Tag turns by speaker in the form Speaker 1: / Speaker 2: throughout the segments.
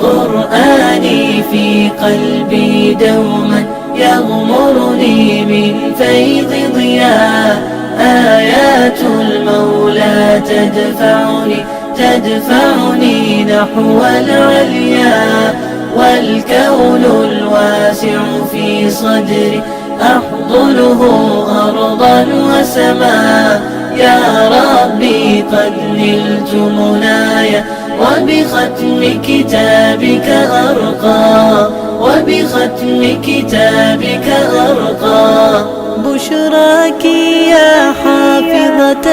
Speaker 1: قرآني في قلبي دوما يغمرني من فيض ضياء آيات المولى تدفعني نحو العليا والكون الواسع في صدري أحضنه أرضا وسماء يا ربي قد نلت منايا وبختم كتابك أرقى بشراك يا حافظة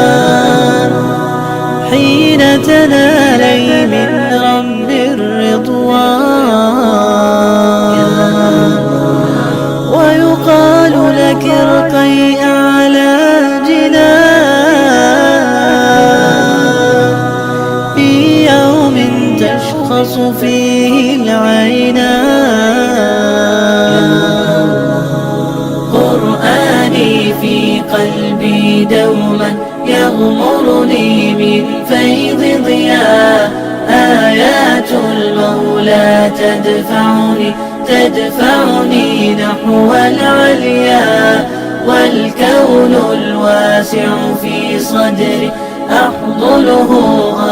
Speaker 1: القرآن حين تنالي من رب الرضوان ويقال لك ارقي أعلى جنان في يوم تشخص فيه العينان قرآني في قلبي دوما يغمرني من فيض ضياء آيات المولى تدفعني نحو العليا والكون الواسع في صدري أحضنه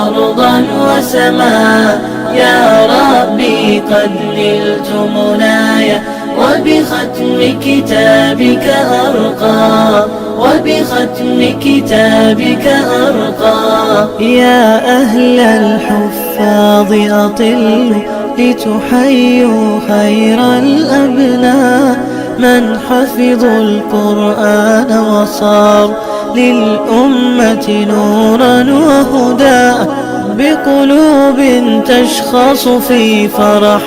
Speaker 1: أرضا وسماء يا ربي قد نلت منايا وبختم كتابك أرقى يا أهل الحفاظ أطلوا لتحيوا خير الأبناء من حفظوا القرآن وصار للأمة نورا وهدى بقلوب تشخص في فرح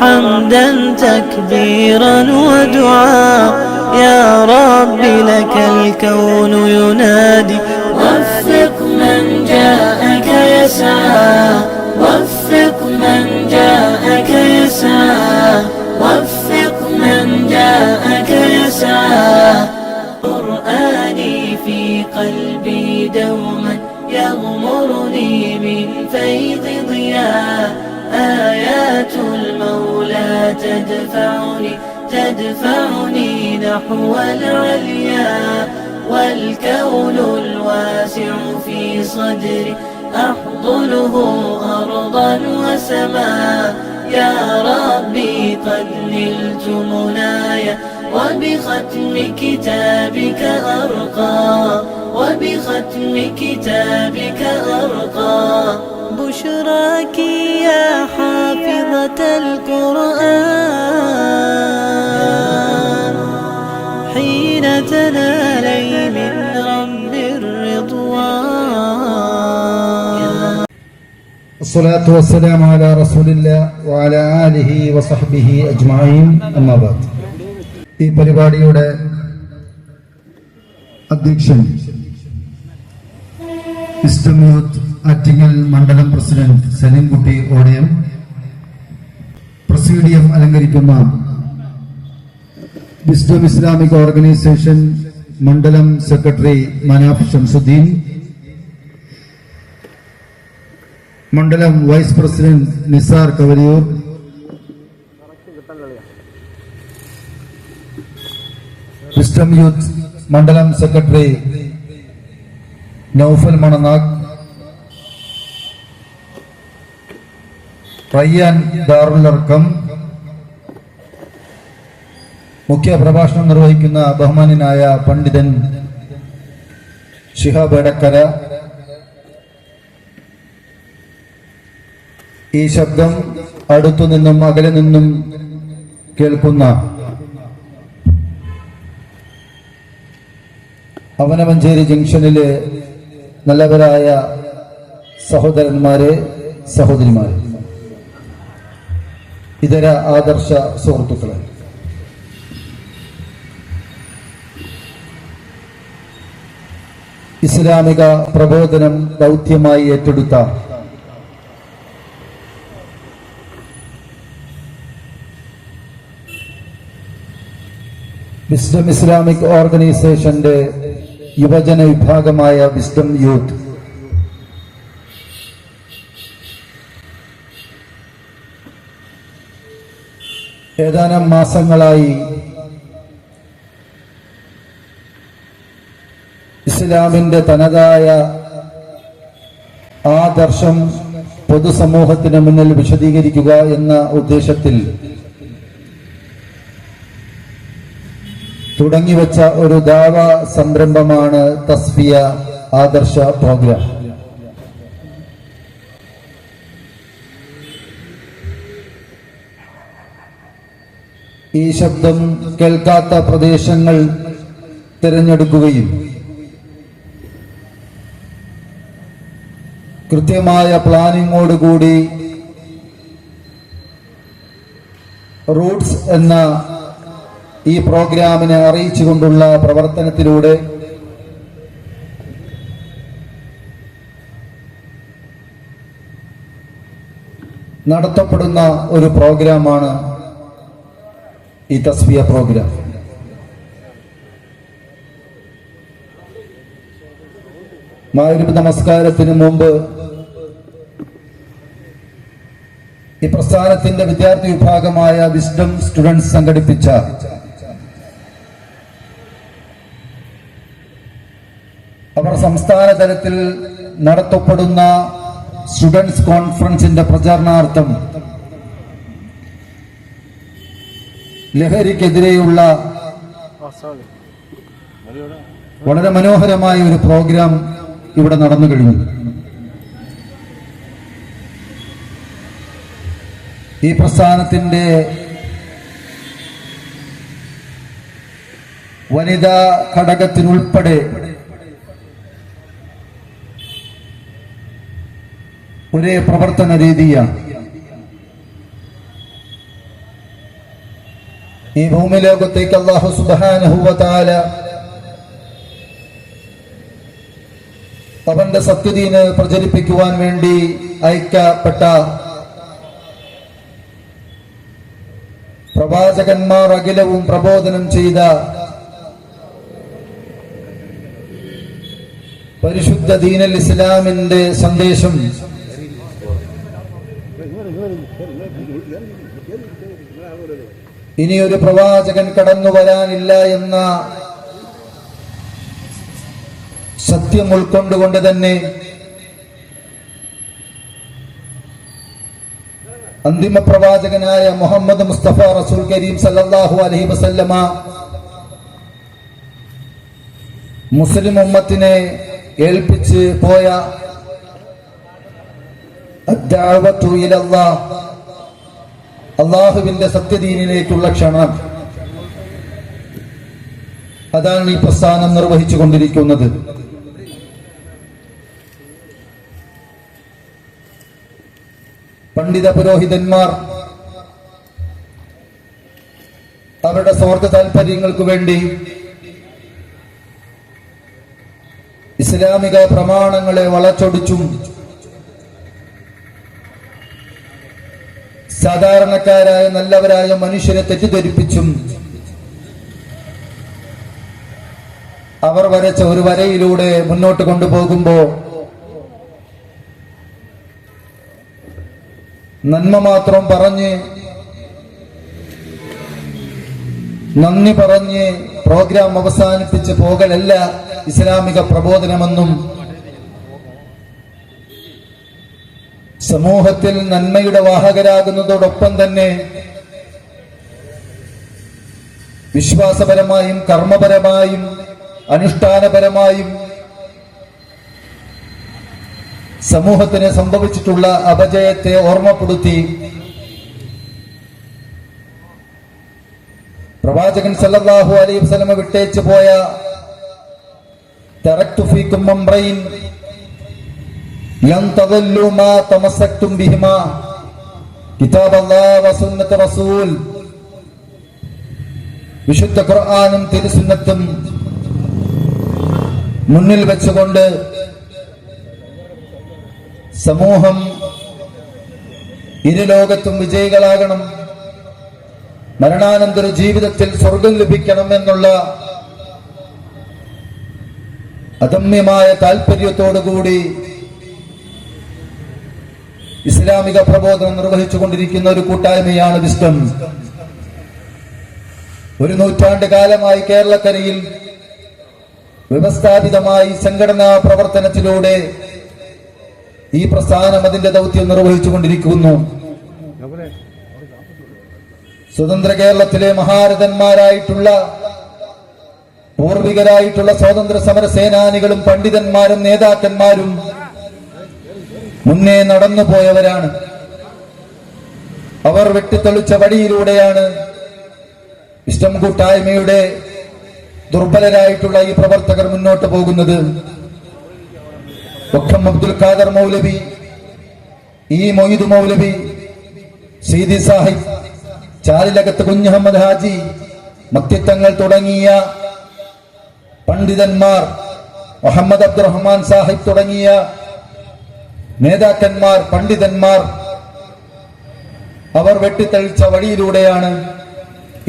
Speaker 1: حمدا تكبيرا ودعاء يا رب لك الكون ينادي وفق من جاءك يسعى وفق من جاءك يسعى قرآني في قلبي دوما يغمرني من فيض ضياء آيات المولى تدفعني نحو العليا والكون الواسع في صدري أحضنه أرضا وسماء يا ربي قد نلت منايا وبختم كتابك أرقى بشراك يا حافظة القرآن حين تنالي من رب الرضوان
Speaker 2: الصلاة والسلام على رسول الله وعلى آله وصحبه أجمعين أما بعد ഈ പരിപാടിയുടെ അധ്യക്ഷൻ വിസ്ഡം യൂത്ത് ആറ്റിങ്ങൽ മണ്ഡലം പ്രസിഡന്റ് സലീംകുട്ടി ഓടയം, പ്രസീഡിയം അലങ്കരിക്കുന്ന വിസ്ഡം ഇസ്ലാമിക് ഓർഗനൈസേഷൻ മണ്ഡലം സെക്രട്ടറി മനാഫ് ഷംസുദ്ദീൻ, മണ്ഡലം vice president Nisar Kavariyoor, wisdom youth മണ്ഡലം സെക്രട്ടറി നൌഫൽ മണനാഗ്, റയ്യാൻ ദാറുല്ലർക്കം, മുഖ്യ പ്രഭാഷണം നിർവഹിക്കുന്ന ബഹുമാന്യനായ പണ്ഡിതൻ ശിഹാബ് എടക്കര, ഈ ശബ്ദം അടുത്തുനിന്നും അകലെ നിന്നും കേൾക്കുന്ന അവനമഞ്ചേരി ജംഗ്ഷനിലെ നല്ലവരായ സഹോദരന്മാരെ, സഹോദരിമാരെ, ഇതര ആദർശ സുഹൃത്തുക്കളെ, ഇസ്ലാമിക പ്രബോധനം ദൗത്യമായി ഏറ്റെടുത്ത വിസ്ഡം ഇസ്ലാമിക് ഓർഗനൈസേഷന്റെ യുവജന വിഭാഗമായ വിസ്ഡം യൂത്ത് ഏതാനും മാസങ്ങളായി ഇസ്ലാമിന്റെ തനതായ ആദർശം പൊതുസമൂഹത്തിന് മുന്നിൽ വിശദീകരിക്കുക എന്ന ഉദ്ദേശത്തിൽ തുടങ്ങിവെച്ച ഒരു ദാവ സംരംഭമാണ് തസ്ഫിയ ആദർശ പ്രോഗ്രാം. ഈ ശബ്ദം കേൾക്കാത്ത പ്രദേശങ്ങൾ തിരഞ്ഞെടുക്കുകയും കൃത്യമായ പ്ലാനിങ്ങോടുകൂടി റൂട്ട്സ് എന്ന ഈ പ്രോഗ്രാമിനെ അറിയിച്ചുകൊണ്ടുള്ള പ്രവർത്തനത്തിലൂടെ നടത്തപ്പെടുന്ന ഒരു പ്രോഗ്രാമാണ് ഈ തസ്ഫിയ പ്രോഗ്രാം. മഗ്‌രിബ് നമസ്കാരത്തിന് മുമ്പ് ഈ പ്രസ്ഥാനത്തിന്റെ വിദ്യാർത്ഥി വിഭാഗമായ വിസ്ഡം സ്റ്റുഡൻസ് സംഘടിപ്പിച്ച അവർ സംസ്ഥാന തലത്തിൽ നടത്തപ്പെടുന്ന സ്റ്റുഡൻസ് കോൺഫറൻസിന്റെ പ്രചാരണാർത്ഥം ലഹരിക്കെതിരെയുള്ള വളരെ മനോഹരമായ ഒരു പ്രോഗ്രാം ഇവിടെ നടന്നു കഴിഞ്ഞു. ഈ പ്രസ്ഥാനത്തിന്റെ വനിതാ ഘടകത്തിനുൾപ്പെടെ ഒരേ പ്രവർത്തന രീതിയാണ്. ഈ ഭൂമി ലോകത്തേക്ക് അല്ലാഹു സുബ്ഹാനഹു വ തആല അവന്റെ സത്യദീന് പ്രചരിപ്പിക്കുവാൻ വേണ്ടി അയക്കപ്പെട്ട പ്രവാചകന്മാർ അഖിലവും പ്രബോധനം ചെയ്ത പരിശുദ്ധ ദീനുൽ ഇസ്ലാമിന്റെ സന്ദേശം ഇനിയൊരു പ്രവാചകൻ കടന്നു വരാനില്ല എന്ന സത്യം ഉൾക്കൊണ്ടുകൊണ്ട് തന്നെ അന്തിമ പ്രവാചകനായ മുഹമ്മദ് മുസ്തഫ റസൂൽ കരീം സല്ലല്ലാഹു അലൈഹി വസല്ലമ മുസ്ലിം ഉമ്മത്തിനെ ഏൽപ്പിച്ച് പോയ അദ്ദഅവതു ഇലല്ലാഹ്, അല്ലാഹുവിന്റെ സത്യദീനിലേക്കുള്ള ക്ഷണം, അതാണ് ഈ പ്രസ്ഥാനം നിർവഹിച്ചു കൊണ്ടിരിക്കുന്നത്. പണ്ഡിത പുരോഹിതന്മാർ അവരുടെ സ്വാർത്ഥ താല്പര്യങ്ങൾക്ക് വേണ്ടി ഇസ്ലാമിക പ്രമാണങ്ങളെ വളച്ചൊടിച്ചും സാധാരണക്കാരായ നല്ലവരായ മനുഷ്യരെ തെറ്റിദ്ധരിപ്പിച്ചും അവർ വരച്ച ഒരു വരയിലൂടെ മുന്നോട്ട് കൊണ്ടുപോകുമ്പോൾ നന്മ മാത്രം പറഞ്ഞ് നന്ദി പറഞ്ഞ് പ്രോഗ്രാം അവസാനിപ്പിച്ച് പോകലല്ല ഇസ്ലാമിക പ്രബോധനമെന്നും സമൂഹത്തിൽ നന്മയുടെ വാഹകരാകുന്നതോടൊപ്പം തന്നെ വിശ്വാസപരമായും കർമ്മപരമായും അനുഷ്ഠാനപരമായും സമൂഹത്തിന് സംഭവിച്ചിട്ടുള്ള അപജയത്തെ ഓർമ്മപ്പെടുത്തി പ്രവാചകൻ സല്ലല്ലാഹു അലൈഹി വസല്ലം വിട്ടേച്ചു പോയ തറക്തു ഫീകും അംറൈൻ ലൻ തദല്ലു മാ തമസ്സക്തും ബിഹിമാ കിതാബല്ലാഹ് വ സുന്നത്ത് റസൂൽ, വിശുദ്ധ ഖുർആനും തിരുസുന്നത്തും മുന്നിൽ വെച്ചുകൊണ്ട് സമൂഹം ഇരുലോകത്തും വിജയികളാകണം, മരണാനന്തര ജീവിതത്തിൽ സ്വർഗം ലഭിക്കണം എന്നുള്ള അദമ്യമായ താല്പര്യത്തോടുകൂടി ഇസ്ലാമിക പ്രബോധനം നിർവഹിച്ചുകൊണ്ടിരിക്കുന്ന ഒരു കൂട്ടായ്മയാണ് വിസ്ഡം. ഒരു നൂറ്റാണ്ട് കാലമായി കേരളക്കരയിൽ വ്യവസ്ഥാപിതമായി സംഘടനാ പ്രവർത്തനത്തിലൂടെ ഈ പ്രസ്ഥാനം അതിന്റെ ദൗത്യം നിർവഹിച്ചുകൊണ്ടിരിക്കുന്നു. സ്വതന്ത്ര കേരളത്തിലെ മഹാരഥന്മാരായിട്ടുള്ള പൂർവികരായിട്ടുള്ള സ്വാതന്ത്ര്യ സമര സേനാനികളും പണ്ഡിതന്മാരും നേതാക്കന്മാരും മുന്നേ നടന്നുപോയവരാണ്. അവർ വെട്ടിത്തെളിച്ച വഴിയിലൂടെയാണ് വിസ്ഡം കൂട്ടായ്മയുടെ ദുർബലരായിട്ടുള്ള ഈ പ്രവർത്തകർ മുന്നോട്ട് പോകുന്നത്. വക്കം അബ്ദുൽ ഖാദർ മൗലവി, ഈ മൊയ്ദ് മൗലവി, സീതി സാഹിബ്, ചാലിലകത്ത് കുഞ്ഞഹമ്മദ് ഹാജി, മക്തിത്തങ്ങൾ തുടങ്ങിയ പണ്ഡിതന്മാർ, മുഹമ്മദ് അബ്ദുറഹ്മാൻ സാഹിബ് തുടങ്ങിയ നേതാക്കന്മാർ, പണ്ഡിതന്മാർ, അവർ വെട്ടിത്തെളിച്ച വഴിയിലൂടെയാണ്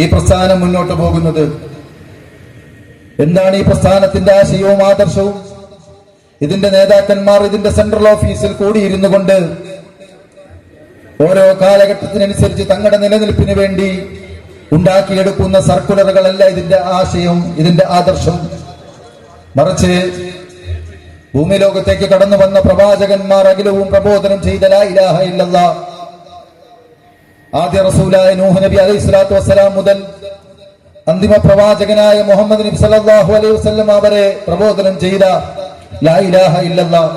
Speaker 2: ഈ പ്രസ്ഥാനം മുന്നോട്ട് പോകുന്നത്. എന്താണ് ഈ പ്രസ്ഥാനത്തിന്റെ ആശയവും ആദർശവും? ഇതിന്റെ നേതാക്കന്മാർ ഇതിന്റെ സെൻട്രൽ ഓഫീസിൽ കൂടിയിരുന്നു കൊണ്ട് ഓരോ കാലഘട്ടത്തിനനുസരിച്ച് തങ്ങളുടെ നിലനിൽപ്പിന് വേണ്ടി ഉണ്ടാക്കിയെടുക്കുന്ന സർക്കുലറുകളല്ല ഇതിന്റെ ആശയം, ഇതിന്റെ ആദർശം. മറിച്ച് ഭൂമി ലോകത്തേക്ക് കടന്നു വന്ന പ്രവാചകന്മാർ അഖിലവും പ്രബോധനം ചെയ്ത ലാ ഇലാഹ ഇല്ലല്ലാഹ്, ആദ്യ റസൂലായ നൂഹ് നബി അലൈഹിസ്സലാത്തു വസ്സലാം മുതൽ അന്തിമ പ്രവാചകനായ മുഹമ്മദ് നബി സല്ലല്ലാഹു അലൈഹി വസല്ലം അവരെ പ്രബോധനം ചെയ്ത ലാ ഇലാഹ ഇല്ലല്ലാഹ്.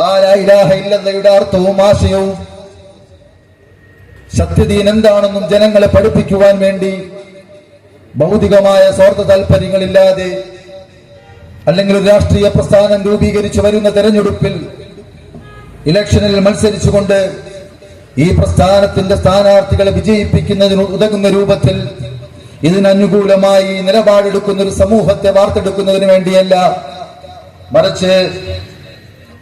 Speaker 2: ആ ലാ ഇലാഹ ഇല്ലല്ലാഹയുടെ അർത്ഥവും ആശയവും സത്യദീൻ എന്താണെന്നും ജനങ്ങളെ പഠിപ്പിക്കുവാൻ വേണ്ടി ഭൗതികമായ സ്വാർത്ഥ താല്പര്യങ്ങളില്ലാതെ അല്ലെങ്കിൽ ഒരു രാഷ്ട്രീയ പ്രസ്ഥാനം രൂപീകരിച്ചു വരുന്ന തെരഞ്ഞെടുപ്പിൽ ഇലക്ഷനിൽ മത്സരിച്ചുകൊണ്ട് ഈ പ്രസ്ഥാനത്തിന്റെ സ്ഥാനാർത്ഥികളെ വിജയിപ്പിക്കുന്നതിന് ഉതകുന്ന രൂപത്തിൽ ഇതിനനുകൂലമായി നിലപാടെടുക്കുന്ന ഒരു സമൂഹത്തെ വാർത്തെടുക്കുന്നതിന് വേണ്ടിയല്ല, മറിച്ച്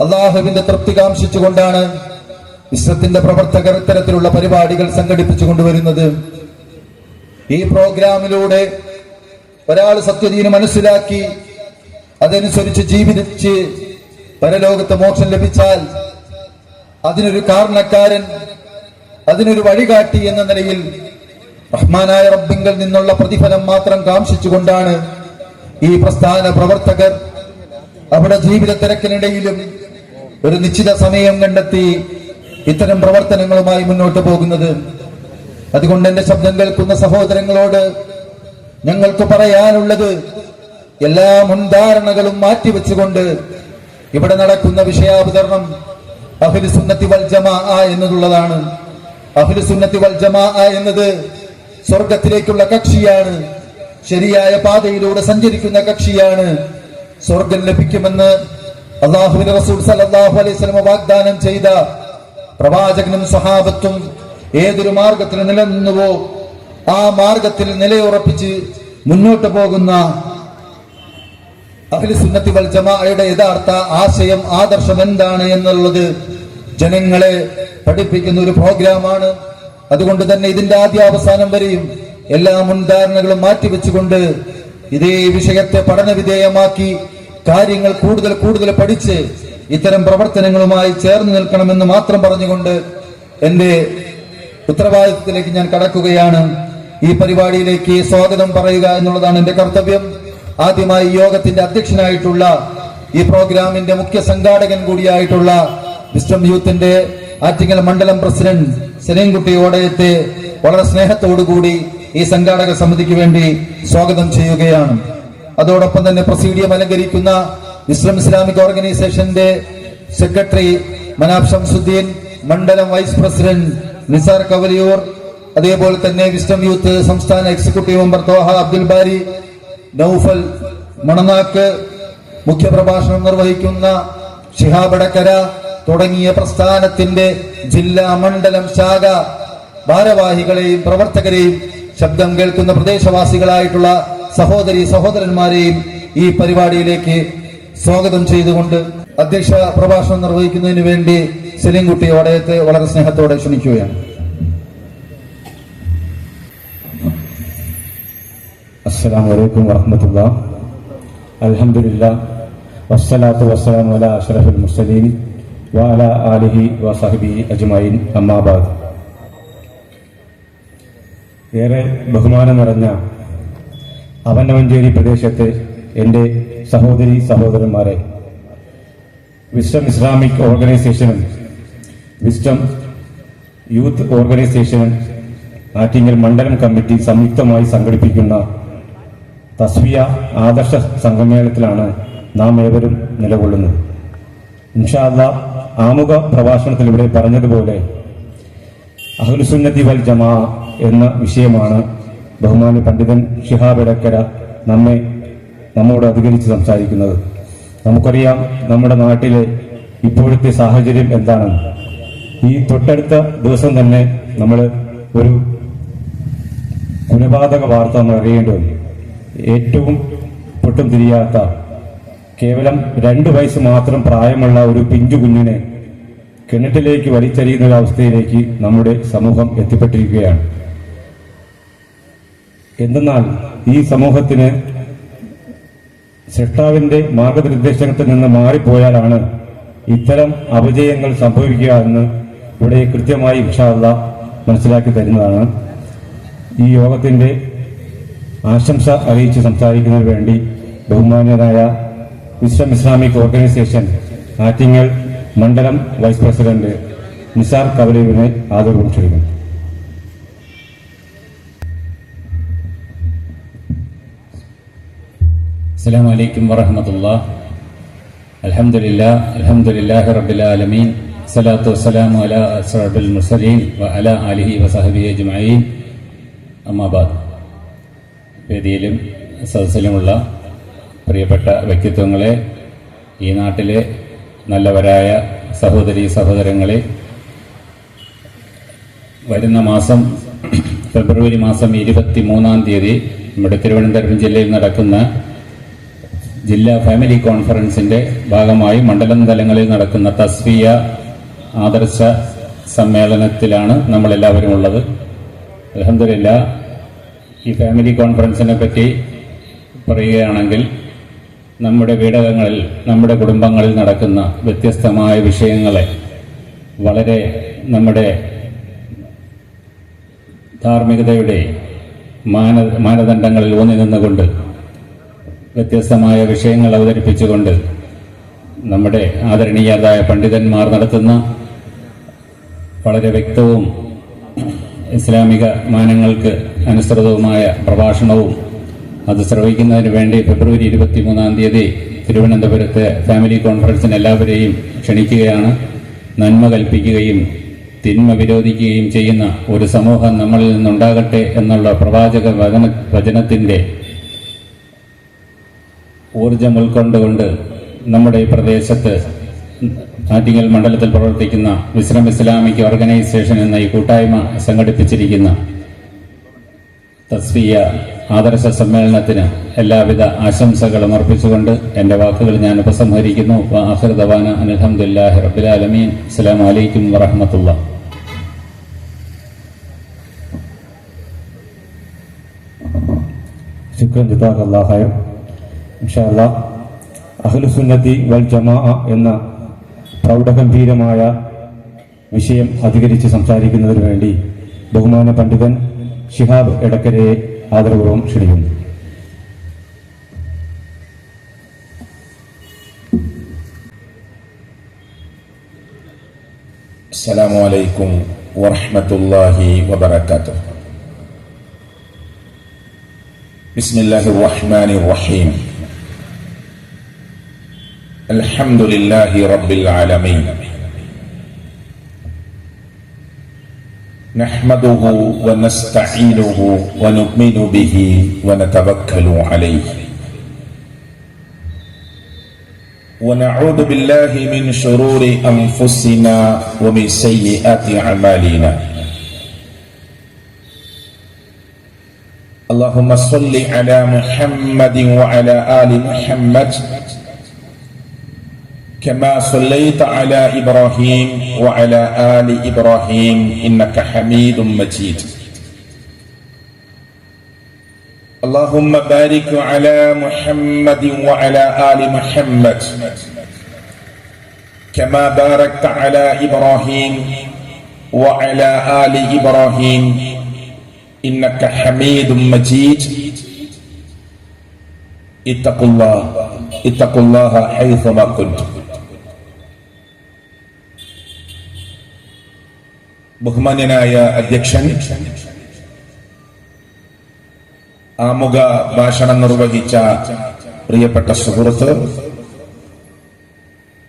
Speaker 2: അള്ളാഹുവിന്റെ തൃപ്തി കാംക്ഷിച്ചുകൊണ്ടാണ് വിശ്വത്തിന്റെ പ്രവർത്തകർ ഇത്തരത്തിലുള്ള പരിപാടികൾ സംഘടിപ്പിച്ചു കൊണ്ടുവരുന്നത്. ഈ പ്രോഗ്രാമിലൂടെ ഒരാൾ സത്യദീന് മനസ്സിലാക്കി അതനുസരിച്ച് ജീവിച്ച് പരലോകത്ത് മോക്ഷം ലഭിച്ചാൽ അതിനൊരു കാരണക്കാരൻ, അതിനൊരു വഴികാട്ടി എന്ന നിലയിൽ റഹ്മാനായ റബ്ബിങ്കിൽ നിന്നുള്ള പ്രതിഫലം മാത്രം കാംക്ഷിച്ചുകൊണ്ടാണ് ഈ പ്രസ്ഥാന പ്രവർത്തകർ അവിടെ ജീവിത തിരക്കിനിടയിലും ഒരു നിശ്ചിത സമയം കണ്ടെത്തി ഇത്തരം പ്രവർത്തനങ്ങളുമായി മുന്നോട്ട് പോകുന്നത്. അതുകൊണ്ട് എന്റെ ശബ്ദം കേൾക്കുന്ന സഹോദരങ്ങളോട് ഞങ്ങൾക്ക് പറയാനുള്ളത്, എല്ലാ മുൻധാരണകളും മാറ്റിവെച്ചുകൊണ്ട് ഇവിടെ നടക്കുന്ന വിഷയാവതരണം അഹ്ലു സുന്നത്തി വൽ ജമാഅ എന്നുള്ളതാണ്. അഹ്ലു സുന്നത്തി വൽ ജമാഅ എന്നത് സ്വർഗത്തിലേക്കുള്ള കക്ഷിയാണ്, ശരിയായ പാതയിലൂടെ സഞ്ചരിക്കുന്ന കക്ഷിയാണ്. സ്വർഗം ലഭിക്കുമെന്ന് അല്ലാഹുവിന്റെ റസൂൽ സല്ലല്ലാഹു അലൈഹി വസല്ലം വാഗ്ദാനം ചെയ്ത പ്രവാചകനും സ്വഹാബത്തും ഏതൊരു മാർഗത്തിൽ നിലനിന്നുവോ ആ മാർഗത്തിൽ നിലയുറപ്പിച്ച് മുന്നോട്ട് പോകുന്ന അഹ്ലു സുന്നത്തി വൽ ജമാഅയുടെ യഥാർത്ഥ ആശയം, ആദർശം എന്താണ് എന്നുള്ളത് ജനങ്ങളെ പഠിപ്പിക്കുന്ന ഒരു പ്രോഗ്രാമാണ്. അതുകൊണ്ട് തന്നെ ഇതിന്റെ ആദ്യാവസാനം വരെയും എല്ലാ മുൻധാരണകളും മാറ്റിവെച്ചുകൊണ്ട് ഇതേ വിഷയത്തെ പഠനവിധേയമാക്കി കാര്യങ്ങൾ കൂടുതൽ കൂടുതൽ പഠിച്ച് ഇത്തരം പ്രവർത്തനങ്ങളുമായി ചേർന്ന് നിൽക്കണമെന്ന് മാത്രം പറഞ്ഞുകൊണ്ട് എന്റെ ഉത്തരവാദിത്വത്തിലേക്ക് ഞാൻ കടക്കുകയാണ്. ഈ പരിപാടിയിലേക്ക് സ്വാഗതം പറയുക എന്നുള്ളതാണ് എന്റെ കർത്തവ്യം. ആദ്യമായി യോഗത്തിന്റെ അധ്യക്ഷനായിട്ടുള്ള ഈ പ്രോഗ്രാമിന്റെ മുഖ്യ സംഘാടകൻ കൂടിയായിട്ടുള്ള വിസ്ഡം യൂത്തിന്റെ ആറ്റിങ്ങൽ മണ്ഡലം പ്രസിഡന്റ് സലീംകുട്ടി ഓടയത്തെ വളരെ സ്നേഹത്തോടുകൂടി ഈ സംഘാടക സമിതിക്ക് വേണ്ടി സ്വാഗതം ചെയ്യുകയാണ്. അതോടൊപ്പം തന്നെ പ്രസീഡിയം അലങ്കരിക്കുന്ന വിസ്ഡം ഇസ്ലാമിക് ഓർഗനൈസേഷന്റെ സെക്രട്ടറി മനാബ് ഷംസുദ്ദീൻ, മണ്ഡലം വൈസ് പ്രസിഡന്റ് നിസാർ കവലിയൂർ, അതേപോലെ തന്നെ വിസ്ഡം യൂത്ത് സംസ്ഥാന എക്സിക്യൂട്ടീവ് മെമ്പർ തോഹ അബ്ദുൽ ബാരി, നൌഫൽ മണനാക്ക്, മുഖ്യപ്രഭാഷണം നിർവഹിക്കുന്ന ഷിഹാബടക്കര തുടങ്ങിയ പ്രസ്ഥാനത്തിന്റെ ജില്ലാ മണ്ഡലം ശാഖ ഭാരവാഹികളെയും പ്രവർത്തകരെയും ശബ്ദം കേൾക്കുന്ന പ്രദേശവാസികളായിട്ടുള്ള സഹോദരി സഹോദരന്മാരെയും ഈ പരിപാടിയിലേക്ക് സ്വാഗതം ചെയ്തുകൊണ്ട് അധ്യക്ഷ പ്രഭാഷണം നിർവഹിക്കുന്നതിന് വേണ്ടി സലീംകുട്ടി ഓടയത്തെ വളരെ സ്നേഹത്തോടെ ക്ഷണിക്കുകയാണ്.
Speaker 3: അസ്സലാമു അലൈക്കും വറഹ്മത്തുള്ളാഹി. അൽഹംദുലില്ലാഹ് വസ്സലാത്തു വസ്സലാമു അലാ അഷ്റഫിൽ മുർസലീൻ വഅലാ ആലിഹി വസഹ്ബിഹി അജ്മഈൻ. അമ്മാ ബഅദ്. ഏറെ ബഹുമാനം നിറഞ്ഞ അവനവഞ്ചേരി പ്രദേശത്തെ എൻ്റെ സഹോദരി സഹോദരന്മാരെ, വിസ്ഡം ഇസ്ലാമിക് ഓർഗനൈസേഷനും വിസ്ഡം യൂത്ത് ഓർഗനൈസേഷനും ആറ്റിങ്ങൽ മണ്ഡലം കമ്മിറ്റി സംയുക്തമായി സംഘടിപ്പിക്കുന്ന തസ്വിയ ആദർശ സംഗമേളനത്തിലാണ് നാം ഏവരും നിലകൊള്ളുന്നത്. ഇൻഷാ അല്ലാഹ് ആമുഖ പ്രഭാഷണത്തിൽ ഇവിടെ പറഞ്ഞതുപോലെ അഹ്ലുസുന്നത്തി വൽ ജമാ എന്ന വിഷയമാണ് ബഹുമാന്യ പണ്ഡിതൻ ശിഹാബ് എടക്കര നമ്മോട് അധികരിച്ച് സംസാരിക്കുന്നത്. നമുക്കറിയാം നമ്മുടെ നാട്ടിലെ ഇപ്പോഴത്തെ സാഹചര്യം എന്താണെന്ന്. ഈ തൊട്ടടുത്ത ദിവസം തന്നെ നമ്മൾ ഒരു കൊലപാതക വാർത്ത നമ്മൾ അറിയേണ്ടി വന്നു. ഏറ്റവും പൊട്ടും തിരിയാത്ത കേവലം 2 വയസ്സ് മാത്രം പ്രായമുള്ള ഒരു പിഞ്ചു കുഞ്ഞിനെ കിണറ്റിലേക്ക് വലിച്ചെറിയുന്ന ഒരു അവസ്ഥയിലേക്ക് നമ്മുടെ സമൂഹം എത്തിപ്പെട്ടിരിക്കുകയാണ്. എന്തെന്നാൽ ഈ സമൂഹത്തിന് സൃഷ്ടാവിന്റെ മാർഗനിർദ്ദേശത്തിൽ നിന്ന് മാറിപ്പോയാലാണ് ഇത്തരം അപജയങ്ങൾ സംഭവിക്കുക എന്ന് ഇവിടെ കൃത്യമായി ഇൻഷാ അല്ലാഹ് മനസ്സിലാക്കി തരുന്നതാണ്. ഈ യോഗത്തിന്റെ ആശംസ അറിയിച്ച് സംസാരിക്കുന്നതിന് വേണ്ടി ബഹുമാന്യനായ വിസ്ഡം ഇസ്ലാമിക് ഓർഗനൈസേഷൻ ആറ്റിങ്ങൽ മണ്ഡലം വൈസ് പ്രസിഡന്റ് നിസാർ കവലയുവിനെ ആദരവും ക്ഷണിക്കുന്നു.
Speaker 4: അസ്സലാമു അലൈക്കും വറഹ്മത്തുള്ളാഹി. അൽഹംദുലില്ലാഹി റബ്ബിൽ ആലമീൻ. സ്വലാത്തു വസ്സലാമു അലാ അഷ്റഫിൽ മുർസലീൻ വഅലാ ആലിഹി വസഹ്ബിഹി അജ്മഈൻ. അമ്മാ ബഅദ്. വേദിയിലും സദസ്സിലുമുള്ള പ്രിയപ്പെട്ട വ്യക്തിത്വങ്ങളെ, ഈ നാട്ടിലെ നല്ലവരായ സഹോദരീ സഹോദരങ്ങളെ, വരുന്ന മാസം ഫെബ്രുവരി മാസം 23-ാം തീയതി നമ്മുടെ തിരുവനന്തപുരം ജില്ലയിൽ നടക്കുന്ന ജില്ലാ ഫാമിലി കോൺഫറൻസിന്റെ ഭാഗമായി മണ്ഡലം തലങ്ങളിൽ നടക്കുന്ന തസ്വിയ ആദർശ സമ്മേളനത്തിലാണ് നമ്മളെല്ലാവരും ഉള്ളത്. അൽഹംദുലില്ലാഹ്. ഈ ഫാമിലി കോൺഫറൻസിനെ പറ്റി പറയുകയാണെങ്കിൽ, നമ്മുടെ വീടകങ്ങളിൽ, നമ്മുടെ കുടുംബങ്ങളിൽ നടക്കുന്ന വ്യത്യസ്തമായ വിഷയങ്ങളെ വളരെ നമ്മുടെ ധാർമ്മികതയുടെ മാനദണ്ഡങ്ങളിൽ ഊന്നി നിന്നുകൊണ്ട് വ്യത്യസ്തമായ വിഷയങ്ങൾ അവതരിപ്പിച്ചുകൊണ്ട് നമ്മുടെ ആദരണീയരായ പണ്ഡിതന്മാർ നടത്തുന്ന വളരെ വ്യക്തവും ഇസ്ലാമിക മാനങ്ങൾക്ക് അനുസൃതവുമായ പ്രഭാഷണവും അത് ശ്രവിക്കുന്നതിന് വേണ്ടി ഫെബ്രുവരി 23-ാം തീയതി തിരുവനന്തപുരത്തെ ഫാമിലി കോൺഫറൻസിന് എല്ലാവരെയും ക്ഷണിക്കുകയാണ്. നന്മ കൽപ്പിക്കുകയും തിന്മ വിരോധിക്കുകയും ചെയ്യുന്ന ഒരു സമൂഹം നമ്മളിൽ നിന്നുണ്ടാകട്ടെ എന്നുള്ള പ്രവാചക വചനത്തിന്റെ ഊർജം ഉൾക്കൊണ്ടുകൊണ്ട് നമ്മുടെ ഈ പ്രദേശത്ത് ആറ്റിങ്ങൽ മണ്ഡലത്തിൽ പ്രവർത്തിക്കുന്ന വിസ്ഡം ഇസ്ലാമിക് ഓർഗനൈസേഷൻ എന്ന ഈ കൂട്ടായ്മ സംഘടിപ്പിച്ചിരിക്കുന്ന തസ്വിയ ആദർശ സമ്മേളനത്തിന് എല്ലാവിധ ആശംസകളും അർപ്പിച്ചുകൊണ്ട് എൻ്റെ വാക്കുകൾ ഞാൻ ഉപസംഹരിക്കുന്നു. ആഖിറു ദവാന അൽഹംദുലില്ലാഹി റബ്ബിൽ ആലമീൻ. അസ്സലാമു അലൈക്കും വറഹ്മത്തുള്ളാഹി.
Speaker 3: ശുക്രൻ ജസാക്കല്ലാഹു ഖൈർ. ഇൻഷാ അല്ലാഹ് അഹ്ലുസുന്നത്തി വൽ ജമാഅ എന്ന പ്രൗഢഗംഭീരമായ വിഷയം അധികരിച്ച് സംസാരിക്കുന്നതിന് വേണ്ടി ബഹുമാന പണ്ഡിതൻ ശിഹാബ് എടക്കരയെ ആദരപൂർവ്വം ക്ഷണിക്കുന്നു.
Speaker 5: അസ്സലാമു അലൈക്കും വറഹ്മത്തുള്ളാഹി വബറകാതുഹു. ബിസ്മില്ലാഹിർ റഹ്മാനിർ റഹീം. അൽഹംദുലില്ലാഹി റബ്ബിൽ ആലമീൻ. നഹ്മദുഹു വനസ്തഈനുഹു വനുഅ്മിനു ബിഹി വനതവക്കലു അലൈഹി ونعوذ بالله من شرور أنفسنا ومن سيئات أعمالنا. اللهم صل على محمد وعلى آل محمد كما صليت على إبراهيم وعلى آل إبراهيم إنك حميد مجيد. اللهم بارك على محمد وعلى آل محمد كما باركت على إبراهيم وعلى آل إبراهيم إنك حميد مجيد اتقوا الله حيثما كنتم. ബഹുമാന്യനായ അധ്യക്ഷൻ, ആമുഖ ഭാഷണം നിർവഹിച്ച പ്രിയപ്പെട്ട സുഹൃത്ത്,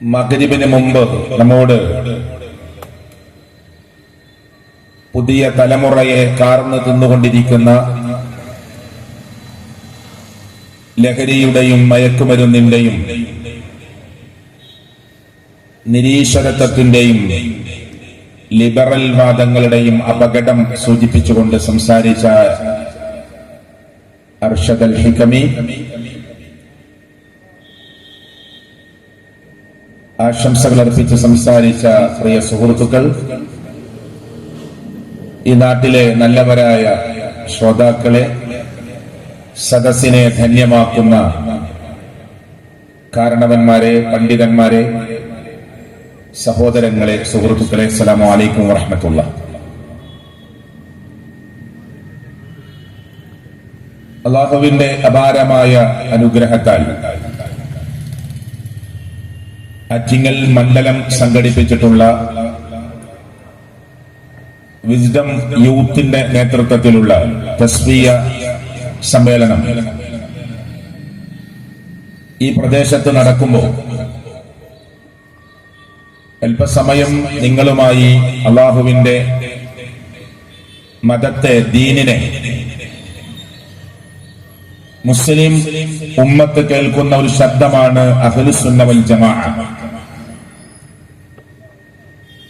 Speaker 5: മഗ്രിബിന് മുമ്പ് നമ്മോട് പുതിയ തലമുറയെ കാർന്നു തിന്നുകൊണ്ടിരിക്കുന്ന ലഹരിയുടെയും മയക്കുമരുന്നിന്റെയും നിരീശ്വരത്വത്തിന്റെയും ലിബറൽ വാദങ്ങളുടെയും അപകടം സൂചിപ്പിച്ചുകൊണ്ട് സംസാരിച്ച അർഷദ് അൽ ഹികമി, ആശംസകൾ അർപ്പിച്ച് സംസാരിച്ച പ്രിയ സുഹൃത്തുക്കൾ, ഈ നാട്ടിലെ നല്ലവരായ ശ്രോതാക്കളെ, സദസ്സിനെ ധന്യമാക്കുന്ന കാരണവന്മാരെ, പണ്ഡിതന്മാരെ, സഹോദരങ്ങളെ, സുഹൃത്തുക്കളെ, അസ്സലാമു അലൈക്കും വറഹ്മത്തുള്ളാഹി. അല്ലാഹുവിന്റെ അപാരമായ അനുഗ്രഹത്താൽ ആറ്റിങ്ങൽ മണ്ഡലം സംഘടിപ്പിച്ചിട്ടുള്ള വിസ്ഡം യൂത്തിന്റെ നേതൃത്വത്തിലുള്ള തസ്ബിയ സമ്മേളനം ഈ പ്രദേശത്ത് നടക്കുമ്പോൾ അല്പസമയം നിങ്ങളുമായി അള്ളാഹുവിന്റെ മതത്തെ, ദീനിനെ, മുസ്ലിം ഉമ്മത്ത് കേൾക്കുന്ന ഒരു ശബ്ദമാണ് അഹ്ലുസുന്ന വൽ ജമാഅ.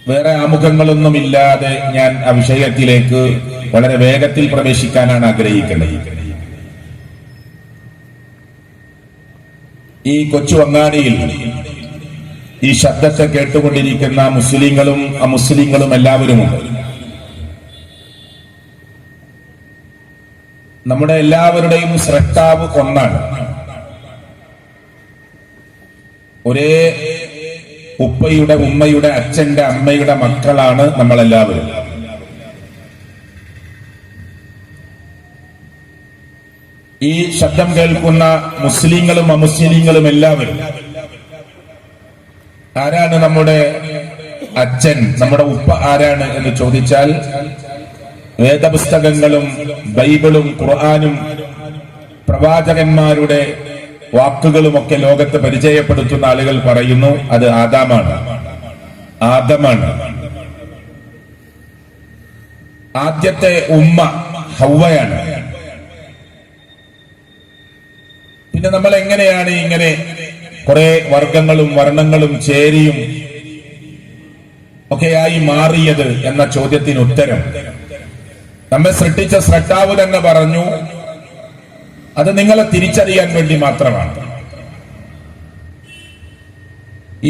Speaker 5: വേറെ ആമുഖങ്ങളൊന്നുമില്ലാതെ ഞാൻ ആ വിഷയത്തിലേക്ക് വളരെ വേഗത്തിൽ പ്രവേശിക്കാനാണ് ആഗ്രഹിക്കുന്നത്. ഈ കൊച്ചു അങ്ങാടിയിൽ ഈ ശബ്ദത്തെ കേട്ടുകൊണ്ടിരിക്കുന്ന മുസ്ലിങ്ങളും അമുസ്ലിങ്ങളും എല്ലാവരുമുണ്ട്. നമ്മുടെ എല്ലാവരുടെയും സ്രഷ്ടാവ് ഒന്നാണ്. ഒരേ ഉപ്പയുടെ, ഉമ്മയുടെ, അച്ഛന്റെ, അമ്മയുടെ മക്കളാണ് നമ്മളെല്ലാവരും. ഈ ശബ്ദം കേൾക്കുന്ന മുസ്ലിങ്ങളും അമുസ്ലിങ്ങളും എല്ലാവരും ആരാണ് നമ്മുടെ അച്ഛൻ, നമ്മുടെ ഉപ്പ ആരാണ് എന്ന് ചോദിച്ചാൽ വേദപുസ്തകങ്ങളും ബൈബിളും ഖുർആനും പ്രവാചകന്മാരുടെ വാക്കുകളുമൊക്കെ ലോകത്ത് പരിചയപ്പെടുത്തുന്ന ആളുകൾ പറയുന്നു അത് ആദമാണ്. ആദ്യത്തെ ഉമ്മ ഹവ്വയാണ്. പിന്നെ നമ്മൾ എങ്ങനെയാണ് ഇങ്ങനെ കുറെ വർഗങ്ങളും വർണ്ണങ്ങളും ചേരിയും ഒക്കെയായി മാറിയത് എന്ന ചോദ്യത്തിന് ഉത്തരം നമ്മെ സൃഷ്ടിച്ച സ്രഷ്ടാവ് തന്നെ പറഞ്ഞു, അത് നിങ്ങളെ തിരിച്ചറിയാൻ വേണ്ടി മാത്രമാണ്.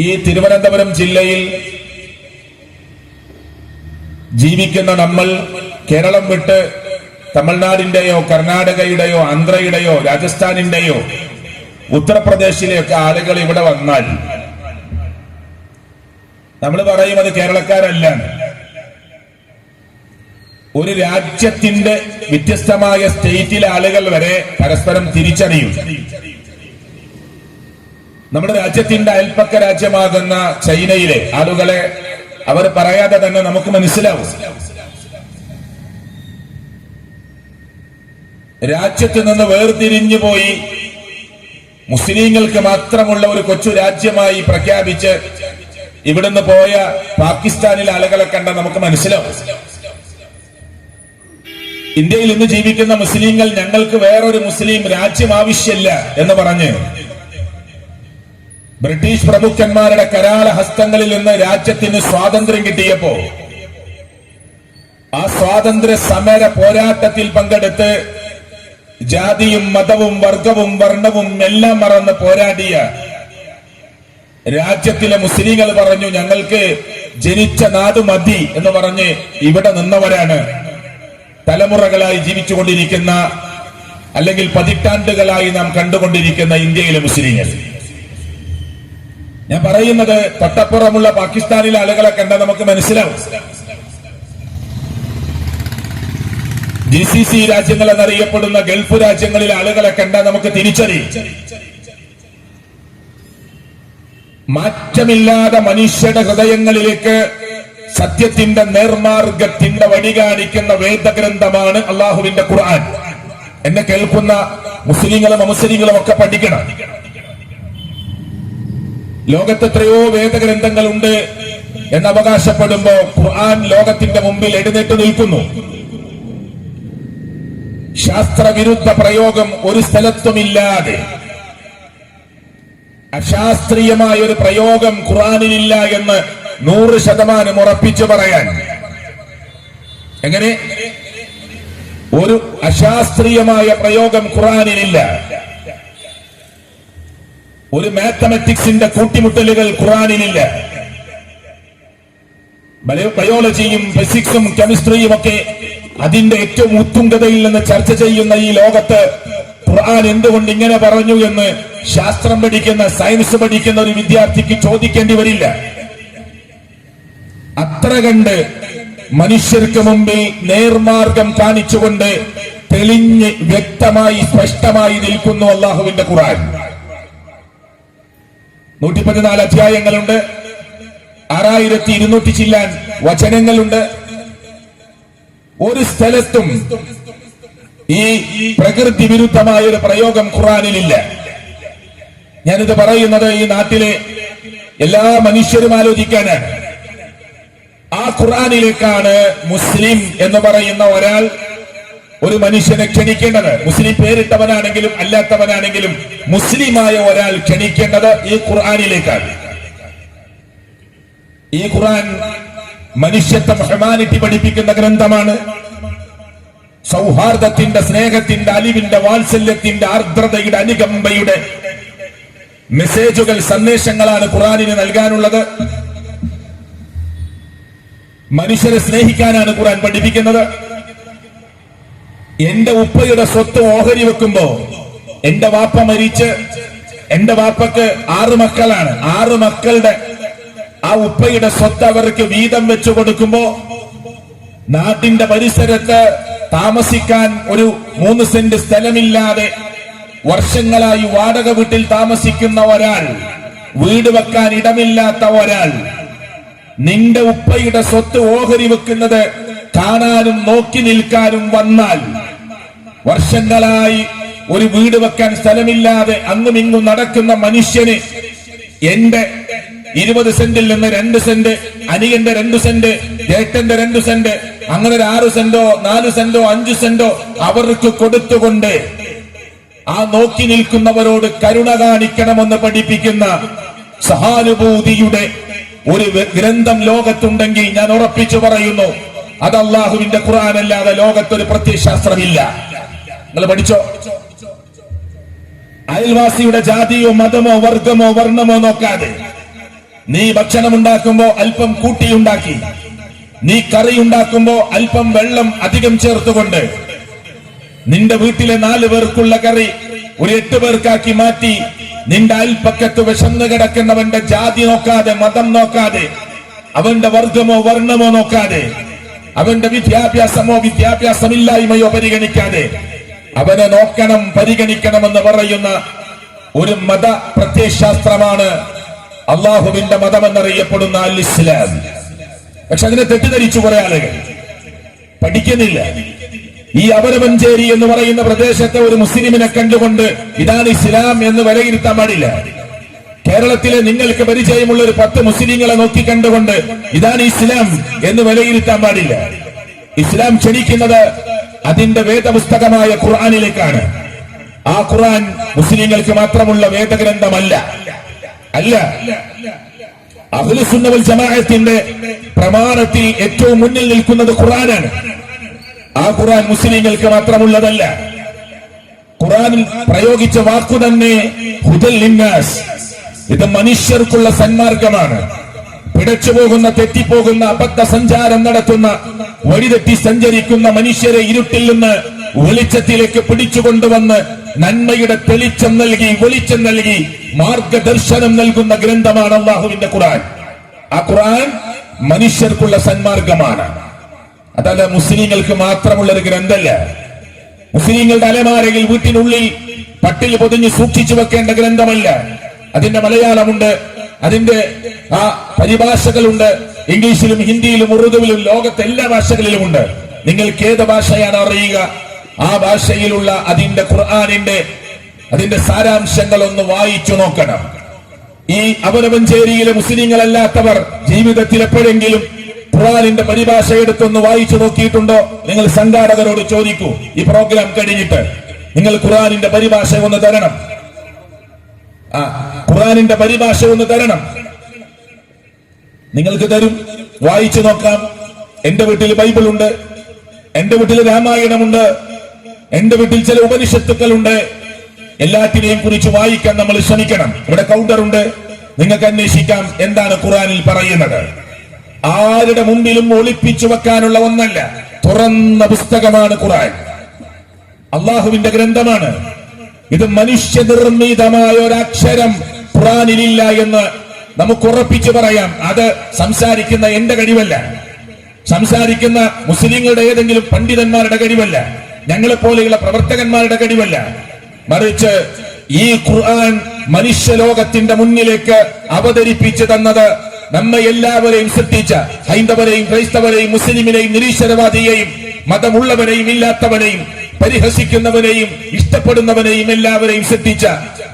Speaker 5: ഈ തിരുവനന്തപുരം ജില്ലയിൽ ജീവിക്കുന്ന നമ്മൾ കേരളം വിട്ട് തമിഴ്നാടിന്റെയോ കർണാടകയുടെയോ ആന്ധ്രയുടെയോ രാജസ്ഥാനിന്റെയോ ഉത്തർപ്രദേശിലെയൊക്കെ ആളുകൾ ഇവിടെ വന്നാൽ നമ്മൾ പറയും അത് കേരളക്കാരല്ല. ഒരു രാജ്യത്തിന്റെ വ്യത്യസ്തമായ സ്റ്റേറ്റിലെ ആളുകൾ വരെ പരസ്പരം തിരിച്ചറിയും. നമ്മുടെ രാജ്യത്തിന്റെ അയൽപ്പക്ക രാജ്യമാകുന്ന ചൈനയിലെ ആളുകളെ അവർ പറയാതെ തന്നെ നമുക്ക് മനസ്സിലാവും. രാജ്യത്ത് നിന്ന് വേർതിരിഞ്ഞു പോയി മുസ്ലിങ്ങൾക്ക് മാത്രമുള്ള ഒരു കൊച്ചു രാജ്യമായി പ്രഖ്യാപിച്ച് ഇവിടുന്ന് പോയ പാകിസ്ഥാനിലെ ആളുകളെ കണ്ട നമുക്ക് മനസ്സിലാവും. ഇന്ത്യയിൽ ഇന്ന് ജീവിക്കുന്ന മുസ്ലിങ്ങൾ ഞങ്ങൾക്ക് വേറൊരു മുസ്ലിം രാജ്യം ആവശ്യമില്ല എന്ന് പറഞ്ഞ് ബ്രിട്ടീഷ് പ്രഭുക്കന്മാരുടെ കരാള ഹസ്തങ്ങളിൽ നിന്ന് രാജ്യത്തിന് സ്വാതന്ത്ര്യം കിട്ടിയപ്പോ ആ സ്വാതന്ത്ര്യ സമര പോരാട്ടത്തിൽ പങ്കെടുത്ത് ജാതിയും മതവും വർഗവും വർണ്ണവും എല്ലാം മറന്ന് പോരാടിയ രാജ്യത്തിലെ മുസ്ലിങ്ങൾ പറഞ്ഞു ഞങ്ങൾക്ക് ജനിച്ച നാട് മതി എന്ന് പറഞ്ഞ് ഇവിടെ നിന്നവരാണ് തലമുറകളായി ജീവിച്ചുകൊണ്ടിരിക്കുന്ന അല്ലെങ്കിൽ പതിറ്റാണ്ടുകളായി നാം കണ്ടുകൊണ്ടിരിക്കുന്ന ഇന്ത്യയിലെ മുസ്ലിങ്ങൾ. ഞാൻ പറയുന്നത് തൊട്ടപ്പുറമുള്ള പാകിസ്ഥാനിലെ ആളുകളെ കണ്ടാൽ നമുക്ക് മനസ്സിലാവും. GCC രാജ്യങ്ങൾ എന്നറിയപ്പെടുന്ന ഗൾഫ് രാജ്യങ്ങളിലെ ആളുകളെ കണ്ടാൽ നമുക്ക് തിരിച്ചറിയും. മാറ്റമില്ലാതെ മനുഷ്യരുടെ ഹൃദയങ്ങളിലേക്ക് സത്യത്തിന്റെ നേർമാർഗത്തിന്റെ വഴി കാണിക്കുന്ന വേദഗ്രന്ഥമാണ് അള്ളാഹുവിന്റെ ഖുർആൻ. എന്നെ കേൾക്കുന്ന മുസ്ലിങ്ങളും അമുസ്ലിങ്ങളും ഒക്കെ പഠിക്കണം. ലോകത്ത് എത്രയോ വേദഗ്രന്ഥങ്ങളുണ്ട് എന്ന് അവകാശപ്പെടുമ്പോ ഖുർആൻ ലോകത്തിന്റെ മുമ്പിൽ എഴുന്നേറ്റ് നിൽക്കുന്നു. ശാസ്ത്രവിരുദ്ധ പ്രയോഗം ഒരു സ്ഥലത്തുമില്ലാതെ, അശാസ്ത്രീയമായ ഒരു പ്രയോഗം ഖുർആനിലില്ല എന്ന് 100% ഉറപ്പിച്ചു പറയാൻ. എങ്ങനെ? ഒരു അശാസ്ത്രീയമായ പ്രയോഗം ഖുർആനിലില്ല. ഒരു മാത്തമാറ്റിക്സിന്റെ കൂട്ടിമുട്ടലുകൾ ഖുർആനിലില്ല. ബയോളജിയും ഫിസിക്സും കെമിസ്ട്രിയും ഒക്കെ അതിന്റെ ഏറ്റവും ഉത്തുംഗതയിൽ നിന്ന് ചർച്ച ചെയ്യുന്ന ഈ ലോകത്ത് ഖുർആൻ എന്തുകൊണ്ട് ഇങ്ങനെ പറഞ്ഞു എന്ന് ശാസ്ത്രം പഠിക്കുന്ന, സയൻസ് പഠിക്കുന്ന ഒരു വിദ്യാർത്ഥിക്ക് ചോദിക്കേണ്ടി വരില്ല. അത്ര കണ്ട് മനുഷ്യർക്ക് മുമ്പിൽ നേർമാർഗം കാണിച്ചുകൊണ്ട് തെളിഞ്ഞ് വ്യക്തമായി സ്പഷ്ടമായി നിൽക്കുന്നു അള്ളാഹുവിന്റെ ഖുർആൻ. 114 അധ്യായങ്ങളുണ്ട്, 6200 ചില്ലാൻ വചനങ്ങളുണ്ട്. ഒരു സ്ഥലത്തും ഈ പ്രകൃതി വിരുദ്ധമായ ഒരു പ്രയോഗം ഖുർആനിലില്ല. ഞാനിത് പറയുന്നത് ഈ നാട്ടിലെ എല്ലാ മനുഷ്യരും ആലോചിക്കാനാണ്. ആ ഖുർആനിലേക്കാണ് മുസ്ലിം എന്ന് പറയുന്ന ഒരാൾ ഒരു മനുഷ്യനെ ക്ഷണിക്കേണ്ടത്. മുസ്ലിം പേരിട്ടവനാണെങ്കിലും അല്ലാത്തവനാണെങ്കിലും മുസ്ലിമായ ഒരാൾ ക്ഷണിക്കേണ്ടത് ഈ ഖുർആനിലേക്കാണ്. ഈ ഖുർആൻ മനുഷ്യത്വം, ഹ്യൂമാനിറ്റി പഠിപ്പിക്കുന്ന ഗ്രന്ഥമാണ്. സൗഹാർദ്ദത്തിന്റെ, സ്നേഹത്തിന്റെ, അലിവിന്റെ, വാത്സല്യത്തിന്റെ, ആർദ്രതയുടെ, അനുകമ്പയുടെ മെസ്സേജുകൾ, സന്ദേശങ്ങളാണ് ഖുർആനിന് നൽകാനുള്ളത്. മനുഷ്യരെ സ്നേഹിക്കാനാണ് ഖുർആൻ പഠിപ്പിക്കുന്നത്. എന്റെ ഉപ്പയുടെ സ്വത്ത് ഓഹരി വെക്കുമ്പോ, എന്റെ വാപ്പ മരിച്ച്, എന്റെ വാപ്പക്ക് 6 മക്കളാണ്. 6 മക്കളുടെ ആ ഉപ്പയുടെ സ്വത്ത് അവർക്ക് വീതം വെച്ചു കൊടുക്കുമ്പോ, നാട്ടിന്റെ പരിസരത്ത് താമസിക്കാൻ ഒരു 3 സെന്റ് സ്ഥലമില്ലാതെ വർഷങ്ങളായി വാടക വീട്ടിൽ താമസിക്കുന്ന ഒരാൾ, വീട് വെക്കാൻ ഇടമില്ലാത്ത ഒരാൾ, നിന്റെ ഉപ്പയുടെ സ്വത്ത് ഓഹരി വെക്കുന്നത് കാണാനും നോക്കി നിൽക്കാനും വന്നാൽ, വർഷങ്ങളായി ഒരു വീട് വെക്കാൻ സ്ഥലമില്ലാതെ അങ്ങുമിങ്ങും നടക്കുന്ന മനുഷ്യന് എന്റെ 20 സെന്റിൽ നിന്ന് 2 സെന്റ്, അനിയന്റെ 2 സെന്റ്, ഏട്ടന്റെ 2 സെന്റ്, അങ്ങനെ ഒരു 6 സെന്റോ 4 സെന്റോ 5 സെന്റോ അവർക്ക് കൊടുത്തുകൊണ്ട് ആ നോക്കി നിൽക്കുന്നവരോട് കരുണ കാണിക്കണമെന്ന് പഠിപ്പിക്കുന്ന സഹാനുഭൂതിയുടെ ഒരു ഗ്രന്ഥം ലോകത്തുണ്ടെങ്കിൽ ഞാൻ ഉറപ്പിച്ചു പറയുന്നു, അത് അള്ളാഹുവിന്റെ ഖുർആൻ അല്ലാതെ ലോകത്തൊരു പ്രത്യയശാസ്ത്രമില്ല. നിങ്ങൾ പഠിച്ചോ? അയൽവാസിയുടെ ജാതിയോ മതമോ വർഗമോ വർണ്ണമോ നോക്കാതെ നീ ഭക്ഷണം ഉണ്ടാക്കുമ്പോ അല്പം കൂട്ടിയുണ്ടാക്കി, നീ കറി ഉണ്ടാക്കുമ്പോ അല്പം വെള്ളം അധികം ചേർത്തുകൊണ്ട് നിന്റെ വീട്ടിലെ 4 പേർക്കുള്ള കറി ഒരു 8 പേർക്കാക്കി മാറ്റി, നിന്റെ അയൽപ്പക്കത്ത് വിശന്നു കിടക്കുന്നവന്റെ ജാതി നോക്കാതെ, മതം നോക്കാതെ, അവന്റെ വർഗമോ വർണ്ണമോ നോക്കാതെ, അവന്റെ വിദ്യാഭ്യാസമോ വിദ്യാഭ്യാസമില്ലായ്മയോ പരിഗണിക്കാതെ അവനെ നോക്കണം, പരിഗണിക്കണമെന്ന് പറയുന്ന ഒരു മത പ്രത്യയശാസ്ത്രമാണ് അള്ളാഹുവിന്റെ മതമെന്നറിയപ്പെടുന്ന അൽ ഇസ്ലാം. പക്ഷെ അതിനെ തെറ്റിദ്ധരിച്ചു കുറെ ആളുകൾ പഠിക്കുന്നില്ല. ഈ അവരമഞ്ചേരി എന്ന് പറയുന്ന പ്രദേശത്തെ ഒരു മുസ്ലിമിനെ കണ്ടുകൊണ്ട് ഇതാണ് ഇസ്ലാം എന്ന് വിലയിരുത്താൻ പാടില്ല. കേരളത്തിലെ നിങ്ങൾക്ക് പരിചയമുള്ള ഒരു 10 മുസ്ലിങ്ങളെ നോക്കിക്കണ്ടുകൊണ്ട് ഇതാണ് ഇസ്ലാം എന്ന് വിലയിരുത്താൻ പാടില്ല. ഇസ്ലാം ക്ഷണിക്കുന്നത് അതിന്റെ വേദപുസ്തകമായ ഖുർആനിലേക്കാണ്. ആ ഖുർആൻ മുസ്ലിങ്ങൾക്ക് മാത്രമുള്ള വേദഗ്രന്ഥമല്ല. അല്ല, അഹ്ലുസുന്ന വൽ ജമാഅത്തിന്റെ പ്രമാണത്തിൽ ഏറ്റവും മുന്നിൽ നിൽക്കുന്നത് ഖുർആനാണ്. ആ ഖുർആൻ മുസ്ലിങ്ങൾക്ക് മാത്രമുള്ളതല്ല. ഖുർആനിൽ പ്രയോഗിച്ച വാക്കു തന്നെ ഹുദൽ ലിന്നാസ്, ഇത് മനുഷ്യർക്കുള്ള സന്മാർഗമാണ്. പിടച്ചു പോകുന്ന, തെറ്റിപ്പോകുന്ന, അബദ്ധ സഞ്ചാരം നടത്തുന്ന, വഴിതെറ്റി സഞ്ചരിക്കുന്ന മനുഷ്യരെ ഇരുട്ടിൽ നിന്ന് വെളിച്ചത്തിലേക്ക് പിടിച്ചുകൊണ്ടുവന്ന് നന്മയുടെ തെളിച്ചം നൽകി വെളിച്ചം നൽകി മാർഗദർശനം നൽകുന്ന ഗ്രന്ഥമാണ് അള്ളാഹുവിന്റെ ഖുർആൻ. ആ ഖുർആൻ മനുഷ്യർക്കുള്ള സന്മാർഗമാണ്. അതല്ല മുസ്ലിങ്ങൾക്ക് മാത്രമുള്ള ഒരു ഗ്രന്ഥമല്ല. മുസ്ലിങ്ങളുടെ അലമാരയിൽ വീട്ടിനുള്ളിൽ പട്ടിൽ പൊതിഞ്ഞ് സൂക്ഷിച്ചു വെക്കേണ്ട ഗ്രന്ഥമല്ല. അതിന്റെ മലയാളമുണ്ട്, അതിന്റെ ആ പരിഭാഷകളുണ്ട്. ഇംഗ്ലീഷിലും ഹിന്ദിയിലും ഉറുദുവിലും ലോകത്തെ എല്ലാ ഭാഷകളിലുമുണ്ട്. നിങ്ങൾക്ക് ഏത് ഭാഷയാണ് അറിയുക, ആ ഭാഷയിലുള്ള അതിന്റെ ഖുർആനിന്റെ അതിന്റെ സാരാംശങ്ങൾ ഒന്ന് വായിച്ചു നോക്കണം. ഈ അവനവഞ്ചേരിയിലെ മുസ്ലിങ്ങളല്ലാത്തവർ ജീവിതത്തിൽ എപ്പോഴെങ്കിലും ഖുർആനിന്റെ പരിഭാഷ എടുത്തൊന്ന് വായിച്ചു നോക്കിയിട്ടുണ്ടോ? നിങ്ങൾ സംഘാടകരോട് ചോദിക്കൂ. ഈ പ്രോഗ്രാം കഴിഞ്ഞിട്ട് നിങ്ങൾ ഖുർആനിന്റെ പരിഭാഷ ഒന്ന് തരണം. ഖുർആനിന്റെ പരിഭാഷ ഒന്ന് തരണം. നിങ്ങൾക്ക് തരും, വായിച്ചു നോക്കാം. എന്റെ വീട്ടിൽ ബൈബിളുണ്ട്, എന്റെ വീട്ടിൽ രാമായണമുണ്ട്, എന്റെ വീട്ടിൽ ചില ഉപനിഷത്തുക്കളുണ്ട്. എല്ലാറ്റിനെയും കുറിച്ച് വായിക്കാൻ നമ്മൾ ശ്രമിക്കണം. ഇവിടെ കൗണ്ടറുണ്ട്, നിങ്ങൾക്ക് അന്വേഷിക്കാം എന്താണ് ഖുർആനിൽ പറയുന്നത്. ആരുടെ മുമ്പിലും ഒളിപ്പിച്ചു വെക്കാനുള്ള ഒന്നല്ല, തുറന്ന പുസ്തകമാണ് ഖുർആൻ. അള്ളാഹുവിന്റെ ഗ്രന്ഥമാണ്. ഇത് മനുഷ്യനിർമ്മിതമായ ഒരക്ഷരം ഖുർആനിലില്ല എന്ന് നമുക്ക് ഉറപ്പിച്ചു പറയാം. അത് സംസാരിക്കുന്ന എന്റെ കഴിവല്ല, സംസാരിക്കുന്ന മുസ്ലിങ്ങളുടെ ഏതെങ്കിലും പണ്ഡിതന്മാരുടെ കഴിവല്ല, ഞങ്ങളെപ്പോലെയുള്ള പ്രവർത്തകന്മാരുടെ കഴിവല്ല. മറിച്ച് ഈ ഖുർആൻ മനുഷ്യലോകത്തിന്റെ മുന്നിലേക്ക് അവതരിപ്പിച്ചു തന്നത് നമ്മെ എല്ലാവരെയും സൃഷ്ടിച്ച ഹൈന്ദവരെയും ക്രൈസ്തവരെയും മുസ്ലിമിനെയും നിരീശ്വരവാദിയെയും മതമുള്ളവരെയും ഇല്ലാത്തവരെയും പരിഹസിക്കുന്നവരെയും ഇഷ്ടപ്പെടുന്നവരെയും എല്ലാവരെയും സൃഷ്ടിച്ച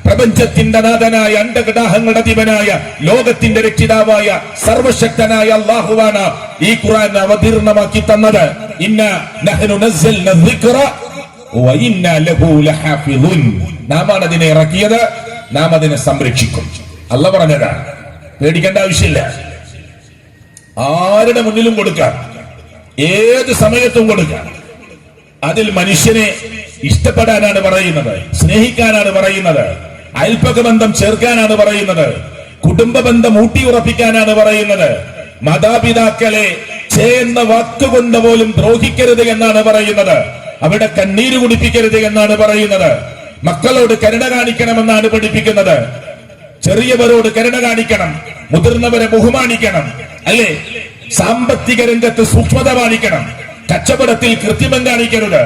Speaker 5: പ്രപഞ്ചത്തിന്റെ നാഥനായ അണ്ടകടാഹങ്ങളുടെ അധിപനായ ലോകത്തിന്റെ രക്ഷിതാവായ സർവശക്തനായ അല്ലാഹുവാണ് ഈ ഖുർആൻ അവതീർണമാക്കി തന്നത്. ഇന്നാ നഹ്നു നസ്സൽന ദിക്റ വ ഇന്നാ ലഹു ലഹാഫിദുൻ. നാമാണ് അതിനെ ഇറക്കിയത്, നാം അതിനെ സംരക്ഷിക്കും. അല്ലാഹു പറഞ്ഞതാണ്. പേടിക്കേണ്ട ആവശ്യമില്ല. ആരുടെ മുന്നിലും കൊടുക്കാം, ഏത് സമയത്തും കൊടുക്കാം. അതിൽ മനുഷ്യനെ ഇഷ്ടപ്പെടാനാണ് പറയുന്നത്, സ്നേഹിക്കാനാണ് പറയുന്നത്, അയൽപക ബന്ധം ചേർക്കാനാണ് പറയുന്നത്, കുടുംബ ബന്ധം ഊട്ടിയുറപ്പിക്കാനാണ് പറയുന്നത്. മാതാപിതാക്കളെ എന്ന വാക്കുകൊണ്ട് പോലും ദ്രോഹിക്കരുത് എന്നാണ് പറയുന്നത്. അവിടെ കണ്ണീര് കുടിപ്പിക്കരുത് എന്നാണ് പറയുന്നത്. മക്കളോട് കരുണ കാണിക്കണമെന്നാണ് പഠിപ്പിക്കുന്നത്. ചെറിയവരോട് കരുണ കാണിക്കണം, മുതിർന്നവരെ ബഹുമാനിക്കണം, അല്ലേ? സാമ്പത്തിക രംഗത്ത് സൂക്ഷ്മത പാലിക്കണം, കച്ചവടത്തിൽ കൃത്രിമം കാണിക്കരുത്.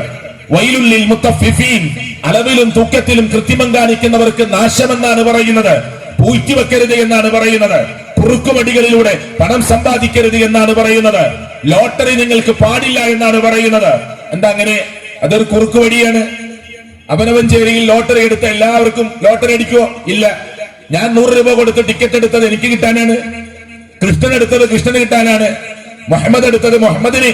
Speaker 5: വൈലുല്ലിൽ മുത്തഫിഫീൻ, അളവിലും തൂക്കത്തിലും കൃത്രിമം കാണിക്കുന്നവർക്ക് നാശമെന്നാണ് പറയുന്നത്. പൂഴ്ത്തിവെക്കരുത് എന്നാണ് പറയുന്നത്. കുറുക്കുവടികളിലൂടെ പണം സമ്പാദിക്കരുത് എന്നാണ് പറയുന്നത്. ലോട്ടറി നിങ്ങൾക്ക് പാടില്ല എന്നാണ് പറയുന്നത്. എന്താ അങ്ങനെ? അതൊരു കുറുക്കുവടിയാണ്. അവനവഞ്ചേരിയിൽ ലോട്ടറി എടുത്ത എല്ലാവർക്കും ലോട്ടറി അടിക്കുവോ? ഇല്ല. ഞാൻ 100 രൂപ കൊടുത്ത് ടിക്കറ്റ് എടുത്തത് എനിക്ക് കിട്ടാനാണ്, കൃഷ്ണൻ എടുത്തത് കൃഷ്ണന് കിട്ടാനാണ്, മുഹമ്മദ് എടുത്തത് മുഹമ്മദിന്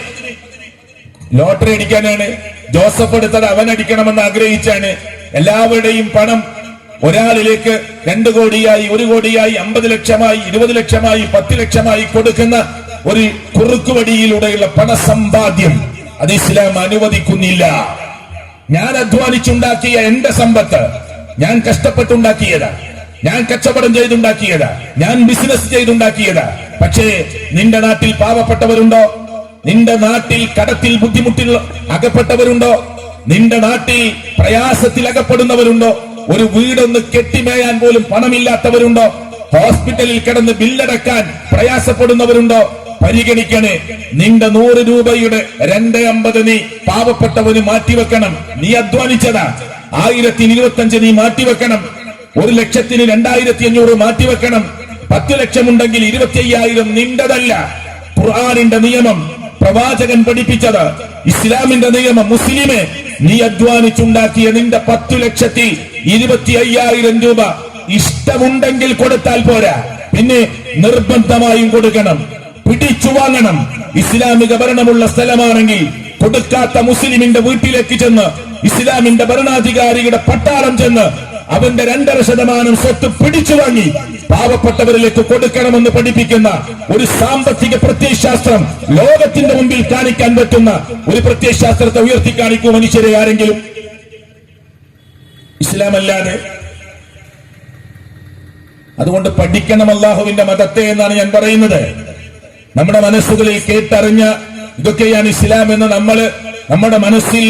Speaker 5: ലോട്ടറി അടിക്കാനാണ്, ജോസഫ് എടുത്തത് അവൻ അടിക്കണമെന്ന് ആഗ്രഹിച്ചാണ്. എല്ലാവരുടെയും പണം ഒരാളിലേക്ക് 2 കോടിയായി 1 കോടിയായി 50 ലക്ഷമായി 20 ലക്ഷമായി 10 ലക്ഷമായി കൊടുക്കുന്ന ഒരു കുറുക്കുവടിയിലൂടെയുള്ള പണസമ്പാദ്യം അത് ഇസ്ലാം അനുവദിക്കുന്നില്ല. ഞാൻ അധ്വാനിച്ചുണ്ടാക്കിയ എന്റെ സമ്പത്ത് ഞാൻ കഷ്ടപ്പെട്ടുണ്ടാക്കിയതാ, ഞാൻ കച്ചവടം ചെയ്തുണ്ടാക്കിയതാ, ഞാൻ ബിസിനസ് ചെയ്തുണ്ടാക്കിയതാ. പക്ഷേ നിന്റെ നാട്ടിൽ പാവപ്പെട്ടവരുണ്ടോ? നിന്റെ നാട്ടിൽ കടത്തിൽ ബുദ്ധിമുട്ടിൽ അകപ്പെട്ടവരുണ്ടോ? നിന്റെ നാട്ടിൽ പ്രയാസത്തിൽ അകപ്പെടുന്നവരുണ്ടോ? ഒരു വീടൊന്ന് കെട്ടിമേയാൻ പോലും പണമില്ലാത്തവരുണ്ടോ? ഹോസ്പിറ്റലിൽ കിടന്ന് ബില്ലടക്കാൻ പ്രയാസപ്പെടുന്നവരുണ്ടോ? പരിഗണിക്കണേ. നിന്റെ 100 രൂപയുടെ 2.50 നീ പാവപ്പെട്ടവന് മാറ്റിവെക്കണം. നീ അധ്വാനിച്ചതാ. 1025 നീ മാറ്റിവെക്കണം. 1 ലക്ഷത്തിന് 2500 മാറ്റിവെക്കണം. 10 ലക്ഷമുണ്ടെങ്കിൽ 25,000 നിന്റെതല്ല. ഖുർആനിന്റെ നിയമം, പ്രവാചകൻ പഠിപ്പിച്ചത്, ഇസ്ലാമിന്റെ നിയമം. മുസ്ലിമെ, നീ അധ്വാനിച്ചുണ്ടാക്കിയ നിന്റെ 10 ലക്ഷത്തിൽ 25,000 രൂപ ഇഷ്ടമുണ്ടെങ്കിൽ കൊടുത്താൽ പോരാ, പിന്നെ നിർബന്ധമായും കൊടുക്കണം, പിടിച്ചു വാങ്ങണം. ഇസ്ലാമിക ഭരണമുള്ള സ്ഥലമാണെങ്കിൽ കൊടുക്കാത്ത മുസ്ലിമിന്റെ വീട്ടിലേക്ക് ചെന്ന് ഇസ്ലാമിന്റെ ഭരണാധികാരിയുടെ പട്ടാളം ചെന്ന് അവന്റെ 2.5% സ്വത്ത് പിടിച്ചു വാങ്ങി പാവപ്പെട്ടവരിലേക്ക് കൊടുക്കണമെന്ന് പഠിപ്പിക്കുന്ന ഒരു സാമ്പത്തിക പ്രത്യയശാസ്ത്രം ലോകത്തിന്റെ മുമ്പിൽ കാണിക്കാൻ പറ്റുന്ന ഒരു പ്രത്യയശാസ്ത്രത്തെ ഉയർത്തി കാണിക്കൂ മനുഷ്യരെ ആരെങ്കിലും? ഇസ്ലാം അല്ലാതെ. അതുകൊണ്ട് പഠിക്കണം അല്ലാഹുവിന്റെ മതത്തെ എന്നാണ് ഞാൻ പറയുന്നത്. നമ്മുടെ മനസ്സുകളിൽ കേട്ടറിഞ്ഞ ഇതൊക്കെയാണ് ഇസ്ലാം എന്ന് നമ്മുടെ മനസ്സിൽ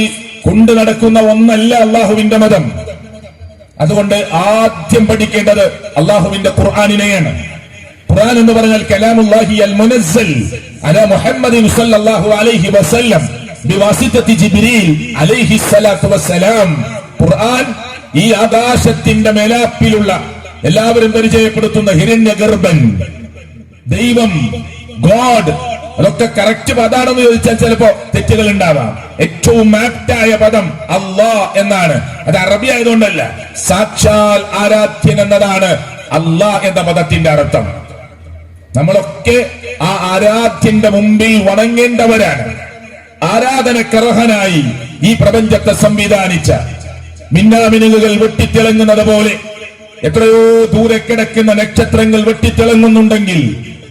Speaker 5: കൊണ്ടു നടക്കുന്ന ഒന്നല്ല അള്ളാഹുവിന്റെ മതം. അതുകൊണ്ട് ആദ്യം പഠിക്കേണ്ടത് അള്ളാഹുവിന്റെ ഖുർആനിനെയാണ്. ഖുർആൻ എന്ന് പറഞ്ഞാൽ കലാമുല്ലാഹി അൽ മുനസ്സൽ അലാ മുഹമ്മദിൻ സല്ലല്ലാഹു അലൈഹി വസല്ലം ബിവാസിതത്തി ജിബ്രീൽ അലൈഹി സ്വലാത്തു വസ്സലാം. ഖുർആൻ ഈ ആകാശത്തിന്റെ മേലാപ്പിലുള്ള എല്ലാവരും പരിചയപ്പെടുത്തുന്ന ഹിരണ്യഗർഭൻ, ദൈവം, ഗോഡ്, അതൊക്കെ കറക്റ്റ് പദാണെന്ന് ചോദിച്ചാൽ ചിലപ്പോ തെറ്റുകൾ ഉണ്ടാവാം. ഏറ്റവും ആപ്റ്റായ പദം അല്ലാഹ് എന്നാണ്. അത് അറബി ആയതുകൊണ്ടല്ല, സാക്ഷാൽ ആരാധ്യൻ എന്നതാണ് അല്ലാഹ് എന്ന പദത്തിന്റെ അർത്ഥം. നമ്മളൊക്കെ ആ ആരാധ്യന്റെ മുമ്പിൽ വണങ്ങേണ്ടവരാണ്. ആരാധനക്കർഹനായി ഈ പ്രപഞ്ചത്തെ സംവിധാനിച്ച, മിന്നാമിനുകൾ വെട്ടിത്തിളങ്ങുന്നത് പോലെ എത്രയോ ദൂരെ കിടക്കുന്ന നക്ഷത്രങ്ങൾ വെട്ടിത്തിളങ്ങുന്നുണ്ടെങ്കിൽ,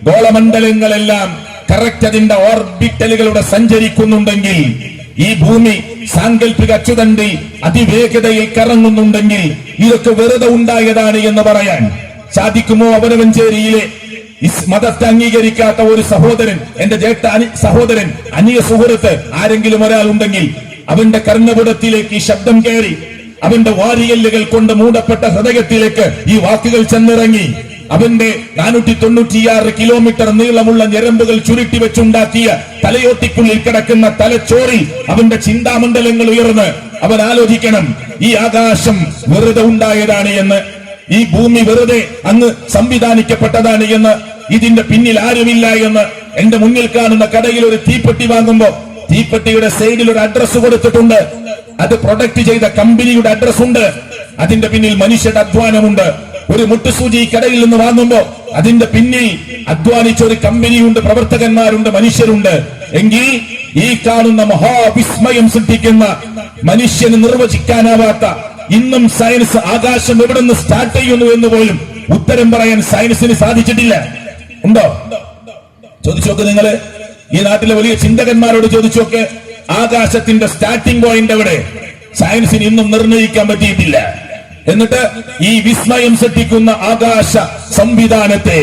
Speaker 5: ഗോളമണ്ഡലങ്ങളെല്ലാം കറക്റ്റ് അതിന്റെ ഓർബിറ്റലുകളുടെ സഞ്ചരിക്കുന്നുണ്ടെങ്കിൽ, ഈ ഭൂമി സാങ്കല്പിക അച്ചുതണ്ടിൽ അതിവേഗതയിൽ കറങ്ങുന്നുണ്ടെങ്കിൽ ഇതൊക്കെ വെറുതെ ഉണ്ടായതാണ് എന്ന് പറയാൻ സാധിക്കുമോ? അവനവഞ്ചേരിയിലെ മതത്തെ അംഗീകരിക്കാത്ത ഒരു സഹോദരൻ, എന്റെ സഹോദരൻ, അന്യ സുഹൃത്ത് ആരെങ്കിലും ഒരാൾ ഉണ്ടെങ്കിൽ അവന്റെ കർണപുടത്തിലേക്ക് ഈ ശബ്ദം കയറി, അവന്റെ വാരിയല്ലുകൾ കൊണ്ട് മൂടപ്പെട്ട ഹൃദയത്തിലേക്ക് ഈ വാക്കുകൾ ചെന്നിറങ്ങി, അവന്റെ 496 കിലോമീറ്റർ നീളമുള്ള ഞരമ്പുകൾ ചുരുട്ടി വെച്ചുണ്ടാക്കിയ തലയോട്ടിക്കുള്ളിൽ കിടക്കുന്ന തലച്ചോറിൽ അവന്റെ ചിന്താമണ്ഡലങ്ങൾ ഉയർന്ന് അവൻ ആലോചിക്കണം, ഈ ആകാശം വെറുതെ ഉണ്ടായതാണ് എന്ന്, ഈ ഭൂമി വെറുതെ അങ്ങ് സംവിധാനിക്കപ്പെട്ടതാണ് എന്ന്, ഇതിന്റെ പിന്നിൽ ആരുമില്ല എന്ന്. എന്റെ മുന്നിൽ കാണുന്ന കടയിൽ ഒരു തീപ്പെട്ടി വാങ്ങുമ്പോ തീപ്പെട്ടിയുടെ സൈഡിൽ ഒരു അഡ്രസ് കൊടുത്തിട്ടുണ്ട്. അത് പ്രൊഡക്റ്റ് ചെയ്ത കമ്പനിയുടെ അഡ്രസ് ഉണ്ട്. അതിന്റെ പിന്നിൽ മനുഷ്യരുടെ അധ്വാനമുണ്ട്. ഒരു മുട്ടുസൂചി കടയിൽ നിന്ന് വാങ്ങുമ്പോ അതിന്റെ പിന്നിൽ അധ്വാനിച്ച ഒരു കമ്പനിയുണ്ട്, പ്രവർത്തകന്മാരുണ്ട്, മനുഷ്യരുണ്ട്. എങ്കിൽ ഈ കാണുന്ന മഹാവിസ്മയം സൃഷ്ടിക്കുന്ന, മനുഷ്യന് നിർവചിക്കാനാവാത്ത, ഇന്നും സയൻസ് ആകാശം എവിടെ നിന്ന് സ്റ്റാർട്ട് ചെയ്യുന്നു എന്ന് പോലും ഉത്തരം പറയാൻ സയൻസിന് സാധിച്ചിട്ടില്ല. ഉണ്ടോ? ചോദിച്ചു നോക്ക് നിങ്ങള്. ഈ നാട്ടിലെ വലിയ ചിന്തകന്മാരോട് ചോദിച്ചു നോക്ക്, ആകാശത്തിന്റെ സ്റ്റാർട്ടിംഗ് പോയിന്റ് എവിടെ? സയൻസിന് ഇന്നും നിർണ്ണയിക്കാൻ പറ്റിയിട്ടില്ല. എന്നിട്ട് ഈ വിസ്മയം സൃഷ്ടിക്കുന്ന ആകാശ സംവിധാനത്തെ,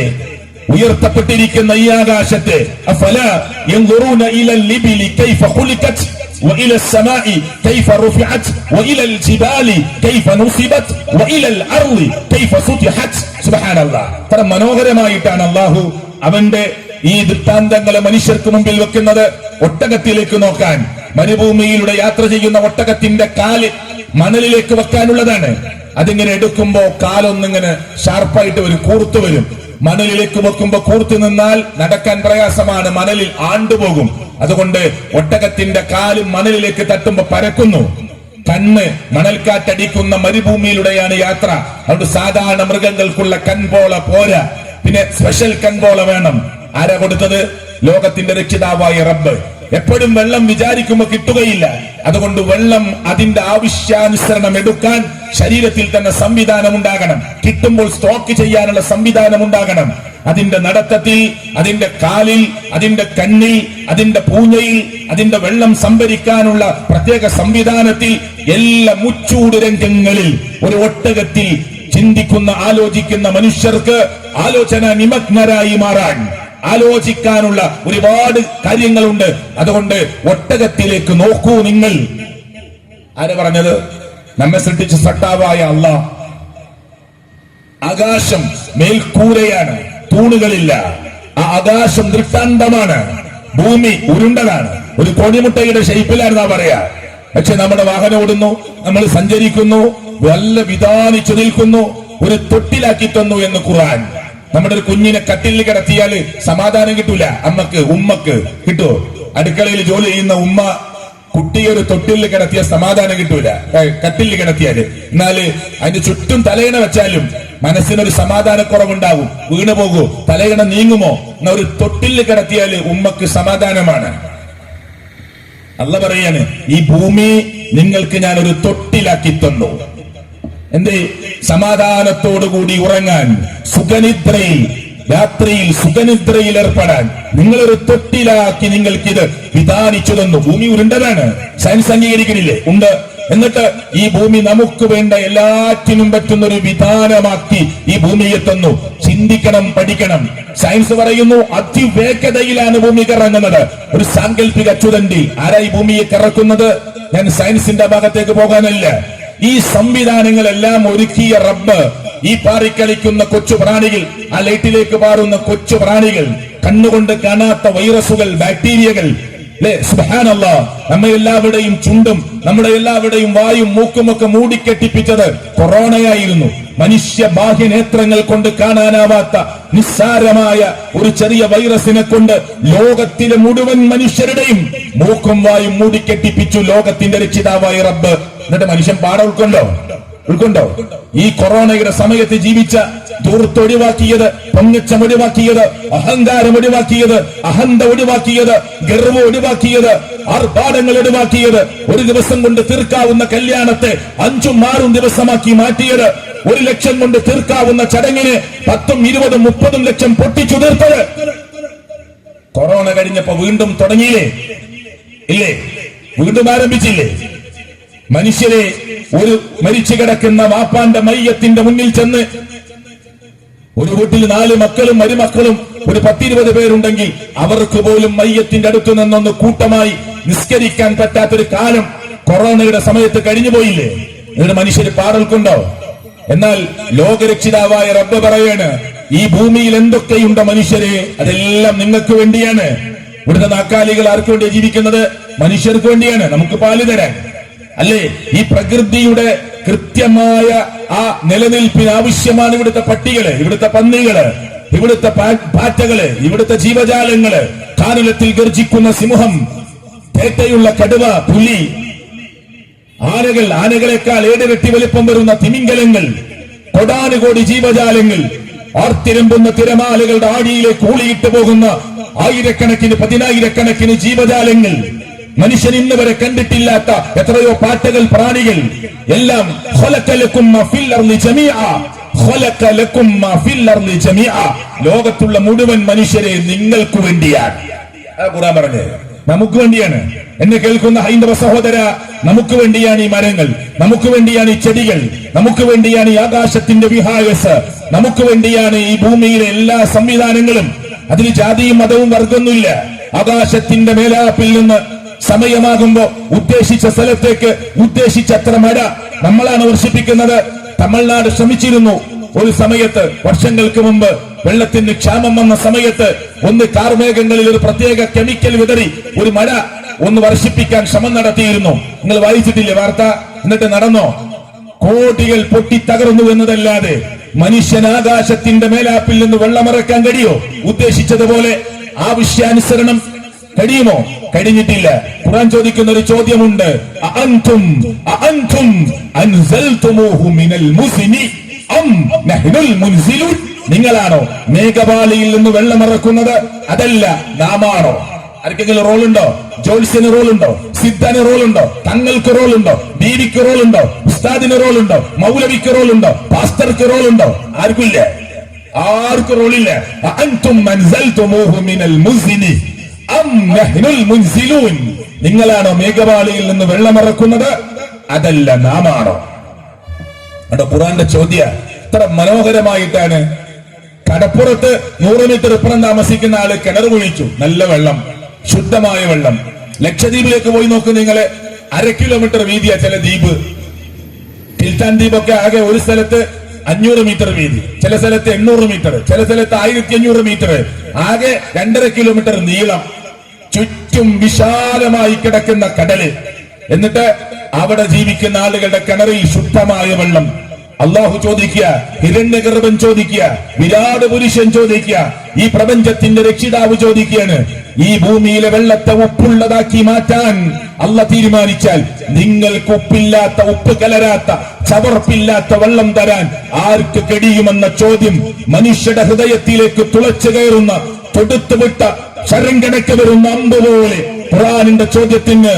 Speaker 5: ഉയർത്തപ്പെട്ടിരിക്കുന്ന ഈ ആകാശത്തെ, അഫലാ യൻദുറൂന ഇലൽ ലിബിലി കൈഫ ഖുലിഖത് وإلى السماء كيف رفعت وإلى الجبال كيف نصبت وإلى الأرض كيف سطحت. സുബ്ഹാനല്ലാഹ്. അത്ര മനോഹരമായിട്ടാണ് അല്ലാഹു അവന്റെ ഈ ദൃഷ്ടാന്തങ്ങളെ മനുഷ്യർക്ക് മുമ്പിൽ വെക്കുന്നത്. ഒട്ടകത്തിലേക്ക് നോക്കാൻ, മരുഭൂമിയിലൂടെ യാത്ര ചെയ്യുന്ന ഒട്ടകത്തിന്റെ കാല് മണലിലേക്ക് വെക്കാനുള്ളതാണ്. അതിങ്ങനെ എടുക്കുമ്പോ കാലൊന്നിങ്ങനെ ഷാർപ്പായിട്ട് വരും, കൂർത്തു വരും. മണലിലേക്ക് വെക്കുമ്പോ കൂർത്തു നിന്നാൽ നടക്കാൻ പ്രയാസമാണ്, മണലിൽ ആണ്ടുപോകും. അതുകൊണ്ട് ഒട്ടകത്തിന്റെ കാല് മണലിലേക്ക് തട്ടുമ്പോ പരക്കുന്നു. കണ്ണ് മണൽക്കാറ്റടിക്കുന്ന മരുഭൂമിയിലൂടെയാണ് യാത്ര. അതുകൊണ്ട് സാധാരണ മൃഗങ്ങൾക്കുള്ള കൺപോള പോരാ, പിന്നെ സ്പെഷ്യൽ കൺപോള വേണം. ആരാ കൊടുത്തത്? ലോകത്തിന്റെ രക്ഷിതാവായ റബ്ബ്. എപ്പോഴും വെള്ളം വിചാരിക്കുമ്പോൾ കിട്ടുകയില്ല. അതുകൊണ്ട് വെള്ളം അതിന്റെ ആവശ്യാനുസരണം എടുക്കാൻ ശരീരത്തിൽ തന്നെ സംവിധാനം ഉണ്ടാകണം. കിട്ടുമ്പോൾ സ്റ്റോക്ക് ചെയ്യാനുള്ള സംവിധാനം ഉണ്ടാകണം. അതിന്റെ നടത്തത്തിൽ, അതിന്റെ കാലിൽ, അതിന്റെ കണ്ണിൽ, അതിന്റെ പൂഞ്ഞയിൽ, അതിന്റെ വെള്ളം സംഭരിക്കാനുള്ള പ്രത്യേക സംവിധാനത്തിൽ, എല്ലാ മുച്ചൂട് രംഗങ്ങളിൽ ഒരു ഒട്ടകത്തിൽ ചിന്തിക്കുന്ന, ആലോചിക്കുന്ന മനുഷ്യർക്ക് ആലോചന നിമഗ്നരായി മാറാൻ, ആലോചിക്കാനുള്ള ഒരുപാട് കാര്യങ്ങളുണ്ട്. അതുകൊണ്ട് ഒട്ടകത്തിലേക്ക് നോക്കൂ നിങ്ങൾ. ആര് പറഞ്ഞത്? നമ്മെ സൃഷ്ടിച്ച സട്ടാവായ അല്ലാഹ്. ആകാശം മേൽക്കൂരയാണ്, തൂണുകളില്ല. ആ ആകാശം ദൃഷ്ടാന്തമാണ്. ഭൂമി ഉരുണ്ടതാണ്, ഒരു കോഴിമുട്ടയുടെ ഷേപ്പിലാണെന്നാ പറയാ. പക്ഷെ നമ്മുടെ വാഹനം ഓടുന്നു, നമ്മൾ സഞ്ചരിക്കുന്നു, വല്ല വിധാനിച്ചു നിൽക്കുന്നു. ഒരു തൊട്ടിലാക്കി തന്നു എന്ന് ഖുർആൻ. നമ്മുടെ ഒരു കുഞ്ഞിനെ കട്ടിലിൽ കിടത്തിയാൽ സമാധാനം കിട്ടൂല. അമ്മക്ക്, ഉമ്മക്ക് കിട്ടുമോ? അടുക്കളയിൽ ജോലി ചെയ്യുന്ന ഉമ്മ കുട്ടിയെ ഒരു തൊട്ടിലിൽ കിടത്തിയ സമാധാനം കിട്ടൂല, കട്ടിലിൽ കിടത്തിയാല്. എന്നാല് അതിന്റെ ചുറ്റും തലയിണ വെച്ചാലും മനസ്സിനൊരു സമാധാനക്കുറവുണ്ടാവും. വീണു പോകൂ, തലയിണ നീങ്ങുമോ? എന്നാ ഒരു തൊട്ടിലിൽ കിടത്തിയാല് ഉമ്മക്ക് സമാധാനമാണ്. അല്ലാഹ് പറയാണ്, ഈ ഭൂമി നിങ്ങൾക്ക് ഞാൻ ഒരു തൊട്ടിലാക്കി തന്നു. എന്തേ? സമാധാനത്തോടുകൂടി ഉറങ്ങാൻ, സുഖനിദ്രയിൽ, രാത്രിയിൽ സുഖനിദ്രയിൽ ഏർപ്പെടാൻ നിങ്ങളൊരു തൊട്ടിലാക്കി നിങ്ങൾക്കിത് വിധാനിച്ചു തന്നു. ഭൂമി ഉരുണ്ടതാണ്, സയൻസ് അംഗീകരിക്കണില്ലേ? ഉണ്ട്. എന്നിട്ട് ഈ ഭൂമി നമുക്ക് വേണ്ട എല്ലാറ്റിനും പറ്റുന്ന ഒരു വിധാനമാക്കി ഈ ഭൂമിയെ തന്നു. ചിന്തിക്കണം, പഠിക്കണം. സയൻസ് പറയുന്നു അതിവേഗതയിലാണ് ഭൂമി കറങ്ങുന്നത്. ഒരു സാങ്കല്പിക അച്ചുതണ്ടിൽ. ആരായി ഭൂമിയെ കറക്കുന്നത്? ഞാൻ സയൻസിന്റെ ഭാഗത്തേക്ക് പോകാനല്ല. ഈ സംവിധാനങ്ങളെല്ലാം ഒരുക്കിയ റബ്ബ്, ഈ പാറിക്കളിക്കുന്ന കൊച്ചു പ്രാണികൾ, ആ ലൈറ്റിലേക്ക് പാറുന്ന കൊച്ചു പ്രാണികൾ, കണ്ണുകൊണ്ട് കാണാത്ത വൈറസുകൾ, ബാക്ടീരിയകൾ, അല്ലെ സുബ്ഹാനല്ലാഹ്, നമ്മെ എല്ലാവരുടെയും ചുണ്ടും നമ്മുടെ എല്ലാവരുടെയും വായും മൂക്കുമൊക്കെ മൂടിക്കെട്ടിപ്പിച്ചത് കൊറോണയായിരുന്നു. മനുഷ്യ ബാഹ്യ നേത്രങ്ങൾ കൊണ്ട് കാണാനാവാത്ത നിസ്സാരമായ ഒരു ചെറിയ വൈറസിനെ കൊണ്ട് ലോകത്തിലെ മുഴുവൻ മനുഷ്യരുടെയും മൂക്കും വായും മൂടിക്കെട്ടിപ്പിച്ചു ലോകത്തിന്റെ രക്ഷിതാവായ റബ്ബ്. എന്നിട്ട് മനുഷ്യൻ പാഠം ഉൾക്കൊണ്ടോ? ഈ കൊറോണയുടെ സമയത്ത് ജീവിച്ച ദൂർത്ത് ഒഴിവാക്കിയത്, പൊങ്ങച്ചം ഒഴിവാക്കിയത്, അഹങ്കാരം ഒഴിവാക്കിയത്, അഹന്ത ഒഴിവാക്കിയത്, ഗർവ് ഒഴിവാക്കിയത്, ആർഭാടങ്ങൾ ഒഴിവാക്കിയത്, ഒരു ദിവസം കൊണ്ട് തീർക്കാവുന്ന കല്യാണത്തെ 5-6 ദിവസമാക്കി മാറ്റിയത്, 1 ലക്ഷം കൊണ്ട് തീർക്കാവുന്ന ചടങ്ങിന് 10, 20, 30 ലക്ഷം പൊട്ടിച്ചു തീർത്തത്. കൊറോണ കഴിഞ്ഞപ്പോ വീണ്ടും തുടങ്ങിയില്ലേ? ഇല്ലേ? വീണ്ടും ആരംഭിച്ചില്ലേ? മനുഷ്യരെ ഒരു മരിച്ചു കിടക്കുന്ന വാപ്പാന്റെ മയ്യത്തിന്റെ മുന്നിൽ ചെന്ന്, ഒരു വീട്ടിൽ 4 മക്കളും മരുമക്കളും ഒരു 10-20 പേരുണ്ടെങ്കിൽ അവർക്ക് പോലും മയ്യത്തിന്റെ അടുത്തു നിന്നൊന്ന് കൂട്ടമായി നിസ്കരിക്കാൻ പറ്റാത്തൊരു കാലം കൊറോണയുടെ സമയത്ത് കഴിഞ്ഞുപോയില്ലേ? എന്നിട്ട് മനുഷ്യര് പാടുകൊണ്ടോ? എന്നാൽ ലോകരക്ഷിതാവായ റബ്ബ് പറയാണ്, ഈ ഭൂമിയിൽ എന്തൊക്കെയുണ്ടോ മനുഷ്യരെ, അതെല്ലാം നിങ്ങൾക്ക് വേണ്ടിയാണ്. ഇവിടുത്തെ നാക്കാലികൾ ആർക്ക് വേണ്ടിയാണ് ജീവിക്കുന്നത്? മനുഷ്യർക്ക് വേണ്ടിയാണ്, നമുക്ക് പാല് തരാൻ, അല്ലേ? ഈ പ്രകൃതിയുടെ കൃത്യമായ ആ നിലനിൽപ്പിന് ആവശ്യമാണ് ഇവിടുത്തെ പട്ടികള്, ഇവിടുത്തെ പന്നികള്, ഇവിടുത്തെ പാറ്റകള്, ഇവിടുത്തെ ജീവജാലങ്ങള്, കാനലത്തിൽ ഗർജിക്കുന്ന സിംഹം, തേറ്റയുള്ള കടുവ, പുലി, ആനകൾ, ആനകളെക്കാൾ 7 ഇരട്ടി വലിപ്പം വരുന്ന തിമിംഗലങ്ങൾ, കോടാനുകോടി ജീവജാലങ്ങൾ, ആർത്തിരമ്പുന്ന തിരമാലകളുടെ ആഴിയിലേക്ക് ഊളിയിട്ട് പോകുന്ന ആയിരക്കണക്കിന് 10,000-കണക്കിന് ജീവജാലങ്ങൾ, മനുഷ്യൻ ഇന്ന് വരെ കണ്ടിട്ടില്ലാത്ത എത്രയോ പാറ്റകൾ, പ്രാണികൾ, എല്ലാം ലോകത്തുള്ള മുഴുവൻ മനുഷ്യരെ നിങ്ങൾക്ക് വേണ്ടിയാണ്. ഖുർആൻ പറഞ്ഞത് നമുക്ക് വേണ്ടിയാണ്. എന്നെ കേൾക്കുന്ന ഹൈന്ദവ സഹോദര, നമുക്ക് വേണ്ടിയാണ് ഈ മരങ്ങൾ, നമുക്ക് വേണ്ടിയാണ് ഈ ചെടികൾ, നമുക്ക് വേണ്ടിയാണ് ഈ ആകാശത്തിന്റെ വിഹായസ്, നമുക്ക് വേണ്ടിയാണ് ഈ ഭൂമിയിലെ എല്ലാ സംവിധാനങ്ങളും. അതിന് ജാതിയും മതവും വർഗമൊന്നുമില്ല. ആകാശത്തിന്റെ മേലാപ്പിൽ നിന്ന് സമയമാകുമ്പോ ഉദ്ദേശിച്ച സ്ഥലത്തേക്ക് ഉദ്ദേശിച്ചത്ര മഴ നമ്മളാണ് വർഷിപ്പിക്കുന്നത്. തമിഴ്നാട് ശ്രമിച്ചിരുന്നു ഒരു സമയത്ത്, വർഷങ്ങൾക്ക് മുമ്പ് വെള്ളത്തിന് ക്ഷാമം വന്ന സമയത്ത്, ഒന്ന് കാർമേഘങ്ങളിൽ ഒരു പ്രത്യേക കെമിക്കൽ വിതറി ഒരു മഴ ഒന്ന് വർഷിപ്പിക്കാൻ ശ്രമം നടത്തിയിരുന്നു. നിങ്ങൾ വായിച്ചിട്ടില്ലേ വാർത്ത? എന്നിട്ട് നടന്നോ? കോടികൾ പൊട്ടിത്തകർന്നു എന്നതല്ലാതെ മനുഷ്യൻ ആകാശത്തിന്റെ മേലാപ്പിൽ നിന്ന് വെള്ളമിറക്കാൻ കഴിയോ? ഉദ്ദേശിച്ചതുപോലെ ആവശ്യാനുസരണം കഴിയുമോ? കഴിഞ്ഞിട്ടില്ല. ഖുർആൻ ചോദിക്കുന്ന ഒരു ചോദ്യമുണ്ട്, അഅൻതും അൻസൽതുമൂഹു മിനൽ മുസ്നി അം നഹ്നുൽ മുൻസിലൂൻ? നിങ്ങളാണോ മേഘപാളിയിൽ നിന്ന് വെള്ളമിറക്കുന്നത്, അതല്ല നാമാണോ? ആർക്കെങ്കിലും റോളുണ്ടോ? ജോത്സ്യന് റോളുണ്ടോ? സിദ്ധന് റോളുണ്ടോ? തങ്ങൾക്ക് റോളുണ്ടോ? ബീവിക്ക് റോളുണ്ടോ? ഉസ്താദിന് റോളുണ്ടോ? മൗലവിക്ക് റോളുണ്ടോ? പാസ്റ്റർക്ക് റോളുണ്ടോ? ആർക്കില്ല, ആർക്കും റോളില്ല. അഅൻതും അൻസൽതുമൂഹു മിനൽ മുസ്നി അം നഹ്നുൽ മുൻസിലൂൻ? നിങ്ങളാണോ മേഘപാളിയിൽ നിന്ന് വെള്ളമിറക്കുന്നത്, അതല്ല നാമാണോ? അവിടെ ഖുർആന്റെ ചോദ്യ എത്ര മനോഹരമായിട്ടാണ്. കടപ്പുറത്ത് 100 മീറ്റർ ഇപ്പുറം താമസിക്കുന്ന ആള് കിണർ കുഴിച്ചു, നല്ല വെള്ളം, ശുദ്ധമായ വെള്ളം. ലക്ഷദ്വീപിലേക്ക് പോയി നോക്ക് നിങ്ങള്, 1/2 കിലോമീറ്റർ വീതിയാ ചില ദ്വീപ്. കിൽത്താൻ ദ്വീപൊക്കെ ആകെ ഒരു സ്ഥലത്ത് 500 മീറ്റർ വീതി, ചില സ്ഥലത്ത് 800 മീറ്റർ, ചില സ്ഥലത്ത് 1500 മീറ്റർ, ആകെ 2.5 കിലോമീറ്റർ നീളം, ചുറ്റും വിശാലമായി കിടക്കുന്ന കടല്. എന്നിട്ട് അവിടെ ജീവിക്കുന്ന ആളുകളുടെ കിണറിൽ ശുദ്ധമായ വെള്ളം. അള്ളാഹു ചോദിക്കുക, ഹിരണ്യഗർഭൻ ചോദിക്കുക, വിരാട് പുരുഷൻ ചോദിക്കുക, ഈ പ്രപഞ്ചത്തിന്റെ രക്ഷിതാവ് ചോദിക്കുകയാണ്, ഈ ഭൂമിയിലെ വെള്ളത്തെ ഉപ്പുള്ളതാക്കി മാറ്റാൻ അള്ളാഹ് തീരുമാനിച്ചാൽ നിങ്ങൾക്ക് ഉപ്പില്ലാത്ത, ഉപ്പ് കലരാത്ത, ചവർപ്പില്ലാത്ത വെള്ളം തരാൻ ആർക്ക് കഴിയുമെന്ന ചോദ്യം മനുഷ്യരുടെ ഹൃദയത്തിലേക്ക് തുളച്ചു കയറുന്ന, തൊടുത്തുവിട്ട ശരങ്കടക്ക് വരുന്ന അമ്പ് പോലെ ഖുർആനിന്റെ ചോദ്യത്തിന്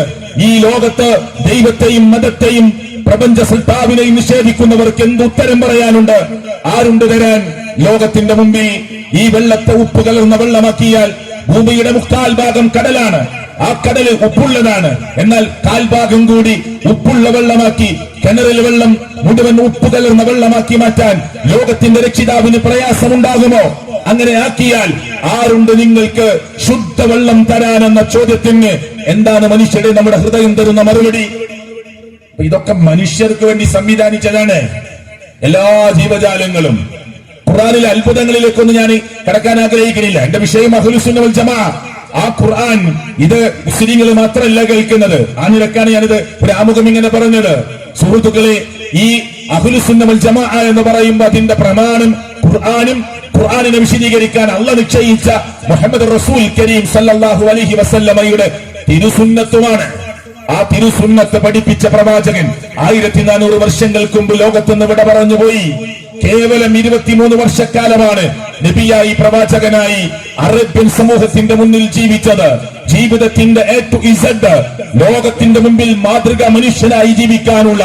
Speaker 5: ഈ ലോകത്ത് ദൈവത്തെയും മതത്തെയും പ്രപഞ്ച സൃഷ്ടാവിനെയും നിഷേധിക്കുന്നവർക്ക് എന്ത് ഉത്തരം പറയാനുണ്ട്? ആരുണ്ട് തരാൻ? ലോകത്തിന്റെ മുമ്പിൽ ഈ വെള്ളത്തെ ഉപ്പ് കലർന്ന വെള്ളമാക്കിയാൽ ഭൂമിയുടെ 3/4 ഭാഗം കടലാണ്, ആ കടല് ഉപ്പുള്ളതാണ്. എന്നാൽ 1/4 ഭാഗം കൂടി ഉപ്പുള്ള വെള്ളമാക്കി, കിണറിൽ വെള്ളം മുഴുവൻ ഉപ്പ് കലർന്ന വെള്ളമാക്കി മാറ്റാൻ ലോകത്തിന്റെ രക്ഷിതാവിന് പ്രയാസമുണ്ടാകുമോ? അങ്ങനെ ആക്കിയാൽ ആരുണ്ട് നിങ്ങൾക്ക് ശുദ്ധവെള്ളം തരാനെന്ന ചോദ്യത്തിന് എന്താണ് മനുഷ്യരെ നമ്മുടെ ഹൃദയം തരുന്ന മറുപടി? ഇതൊക്കെ മനുഷ്യർക്ക് വേണ്ടി സംവിധാനിച്ചതാണ്. എല്ലാ ജീവജാലങ്ങളും. ഖുർആനിലെ അത്ഭുതങ്ങളിലേക്കൊന്നും ഞാൻ കടക്കാൻ ആഗ്രഹിക്കുന്നില്ല. എന്റെ വിഷയം അഹ്ലുസുന്ന വൽ ജമാ. ആ ഖുർആൻ ഇത് മുസ്ലിങ്ങൾ മാത്രമല്ല കേൾക്കുന്നത്. ആ നിലക്കാണ് ഞാനിത് ഒരു ആമുഖം ഇങ്ങനെ പറഞ്ഞത്. സുഹൃത്തുക്കളെ, ഈ അഹ്ലുസുന്ന വൽ ജമാ എന്ന് പറയുമ്പോൾ അതിന്റെ പ്രമാണം ഖുർആനും ഖുർആനിനെ വിശദീകരിക്കാൻ അള്ളാഹ് നിശ്ചയിച്ച മുഹമ്മദ് റസൂൽ കരീം സല്ലല്ലാഹു അലൈഹി വസല്ലമയുടെ തിരുസുന്നത്തുമാണ്. ആ തിരുസുന്നത്ത് പഠിപ്പിച്ച പ്രവാചകൻ 1400 വർഷങ്ങൾക്ക് മുമ്പ് ലോകത്തുനിന്ന് വിട പറഞ്ഞുപോയി. കേവലം 23 വർഷക്കാലമാണ് നബിയായി പ്രവാചകനായി അറേബ്യൻ സമൂഹത്തിന്റെ മുന്നിൽ ജീവിച്ചത്. ജീവിതത്തിന്റെ A to Z ലോകത്തിന്റെ മുമ്പിൽ മാതൃക മനുഷ്യനായി ജീവിക്കാനുള്ള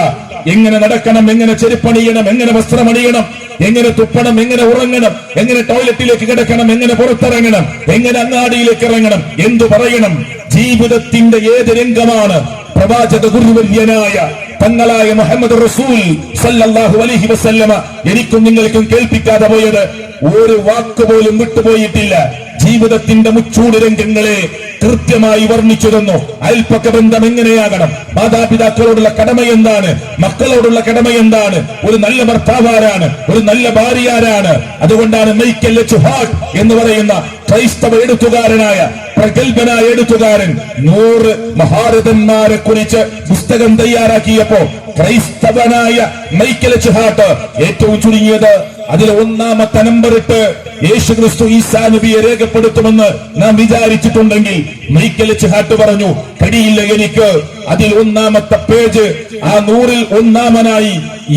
Speaker 5: എങ്ങനെ നടക്കണം, എങ്ങനെ ചെരുപ്പണിയണം, എങ്ങനെ വസ്ത്രമണിയണം, എങ്ങനെ തുപ്പണം, എങ്ങനെ ഉറങ്ങണം, എങ്ങനെ ടോയ്ലറ്റിലേക്ക് കിടക്കണം, എങ്ങനെ പുറത്തിറങ്ങണം, എങ്ങനെ അങ്ങാടിയിലേക്ക് ഇറങ്ങണം, എന്തു പറയണം, ജീവിതത്തിന്റെ ഏത് രംഗമാണ് പ്രവാചക ഗുരുവര്യനായ തങ്ങളായ മുഹമ്മദ് റസൂൽ സല്ലല്ലാഹു അലൈഹി വസല്ലമ എനിക്കും നിങ്ങൾക്കും കേൾപ്പിക്കാതെ പോയത്? ഒരു വാക്കുപോലും വിട്ടുപോയിട്ടില്ല. ജീവിതത്തിന്റെ മുച്ചൂട് രംഗങ്ങളെ കൃത്യമായി വർണ്ണിച്ചു തന്നു. അയൽപ്പക്ക ബന്ധം എങ്ങനെയാകണം, മാതാപിതാക്കളോടുള്ള കടമ എന്താണ്, മക്കളോടുള്ള കടമ എന്താണ്, ഒരു നല്ല ഭർത്താവാരാണ്, ഒരു നല്ല ഭാര്യയാരാണ്. അതുകൊണ്ടാണ് മൈക്കൽ എച്ച് ഹാർട്ട് എന്ന് പറയുന്ന ക്രൈസ്തവ എഴുത്തുകാരനായ പ്രഗത്ഭനായ എഴുത്തുകാരൻ 100 മഹാരഥന്മാരെ കുറിച്ച് പുസ്തകം തയ്യാറാക്കിയപ്പോ ക്രൈസ്തവനായ മൈക്കൽ എച്ച് ഹാർട്ട് ഏറ്റവും ചുരുങ്ങിയത് അതിൽ 1ാമത്തെ നമ്പർ ഇട്ട് യേശുക്രിസ്തു ഈസാ നബിയെ രേഖപ്പെടുത്തുമെന്ന് നാം വിചാരിച്ചിട്ടുണ്ടെങ്കിൽ മൈക്കൽ എച്ച് ഹാർട്ട് പറഞ്ഞു, കഴിയില്ല എനിക്ക്. അതിൽ 1ാമത്തെ പേജ് ആ 100ൽ 1ാമനായി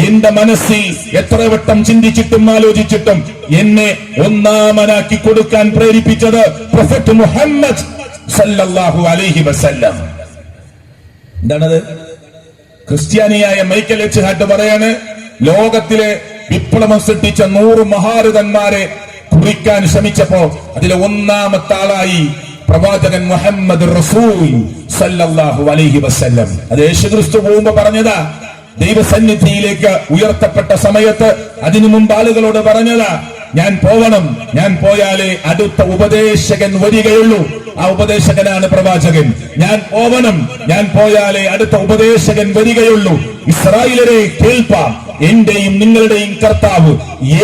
Speaker 5: എന്റെ മനസ്സിൽ എത്ര വട്ടം ചിന്തിച്ചിട്ടും ആലോചിച്ചിട്ടും എന്നെ 1ാമനാക്കി കൊടുക്കാൻ പ്രേരിപ്പിച്ചത് പ്രൊഫറ്റ് മുഹമ്മദ് സല്ലല്ലാഹു അലൈഹി വസല്ലം. എന്താണത്? ക്രിസ്ത്യാനിയായ മൈക്കൽ എച്ച് ഹാർട്ട് പറയാണ്, ലോകത്തിലെ വിപ്ലവം സൃഷ്ടിച്ച 100 മഹാരഥന്മാരെ കുറിക്കാൻ ശ്രമിച്ചപ്പോ അതിലെ 1ാമത്തെ ആളായി പ്രവാചകൻ മുഹമ്മദ് റസൂൽ സല്ലല്ലാഹു അലൈഹി വസല്ലം. അത് യേശുക്രിസ്തു പോകുമ്പോ പറഞ്ഞതാ. ദൈവസന്നിധിയിലേക്ക് ഉയർത്തപ്പെട്ട സമയത്ത് അതിനു മുമ്പ് ആളുകളോട് പറഞ്ഞതാ, ഞാൻ പോവണം, ഞാൻ പോയാലേ അടുത്ത ഉപദേശകൻ വരികയുള്ളൂ. ആ ഉപദേശകനാണ് പ്രവാചകൻ. ഞാൻ പോവണം, ഞാൻ പോയാലേ അടുത്ത ഉപദേശകൻ വരികയുള്ളൂ. ഇസ്രായേലരെ കേൾപ്പാം, എന്റെയും നിങ്ങളുടെയും കർത്താവ്,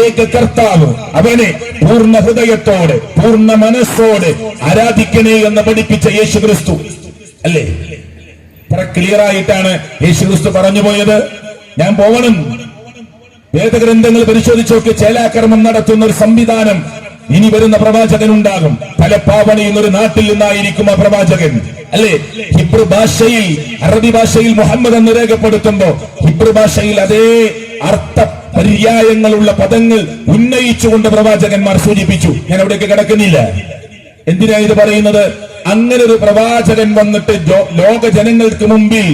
Speaker 5: ഏക കർത്താവ്, അവനെ പൂർണ്ണ ഹൃദയത്തോടെ പൂർണ്ണ മനസ്സോടെ ആരാധിക്കണേ എന്ന് പഠിപ്പിച്ച യേശുക്രിസ്തു അല്ലേ? ഇത്ര ക്ലിയർ ആയിട്ടാണ് യേശുക്രിസ്തു പറഞ്ഞു പോയത്. ഞാൻ പോവണം. വേദഗ്രന്ഥങ്ങൾ പരിശോധിച്ചൊക്കെ ചേലാക്രമം നടത്തുന്ന ഒരു സംവിധാനം ഇനി വരുന്ന പ്രവാചകൻ ഉണ്ടാകും. തലപ്പാവണിയുന്ന ഒരു നാട്ടിൽ നിന്നായിരിക്കും ആ പ്രവാചകൻ അല്ലേ? ഹിബ്രു ഭാഷയിൽ, അറബി ഭാഷയിൽ മുഹമ്മദ് എന്ന് രേഖപ്പെടുത്തുമ്പോ ഹിബ്രു ഭാഷയിൽ അതേ അർത്ഥ പര്യായങ്ങളുള്ള പദങ്ങൾ ഉന്നയിച്ചുകൊണ്ട് പ്രവാചകന്മാർ സൂചിപ്പിച്ചു. ഞാൻ അവിടേക്ക് കിടക്കുന്നില്ല. എന്തിനാ ഇത് പറയുന്നത്? അങ്ങനെ ഒരു പ്രവാചകൻ വന്നിട്ട് ലോക ജനങ്ങൾക്ക് മുമ്പിൽ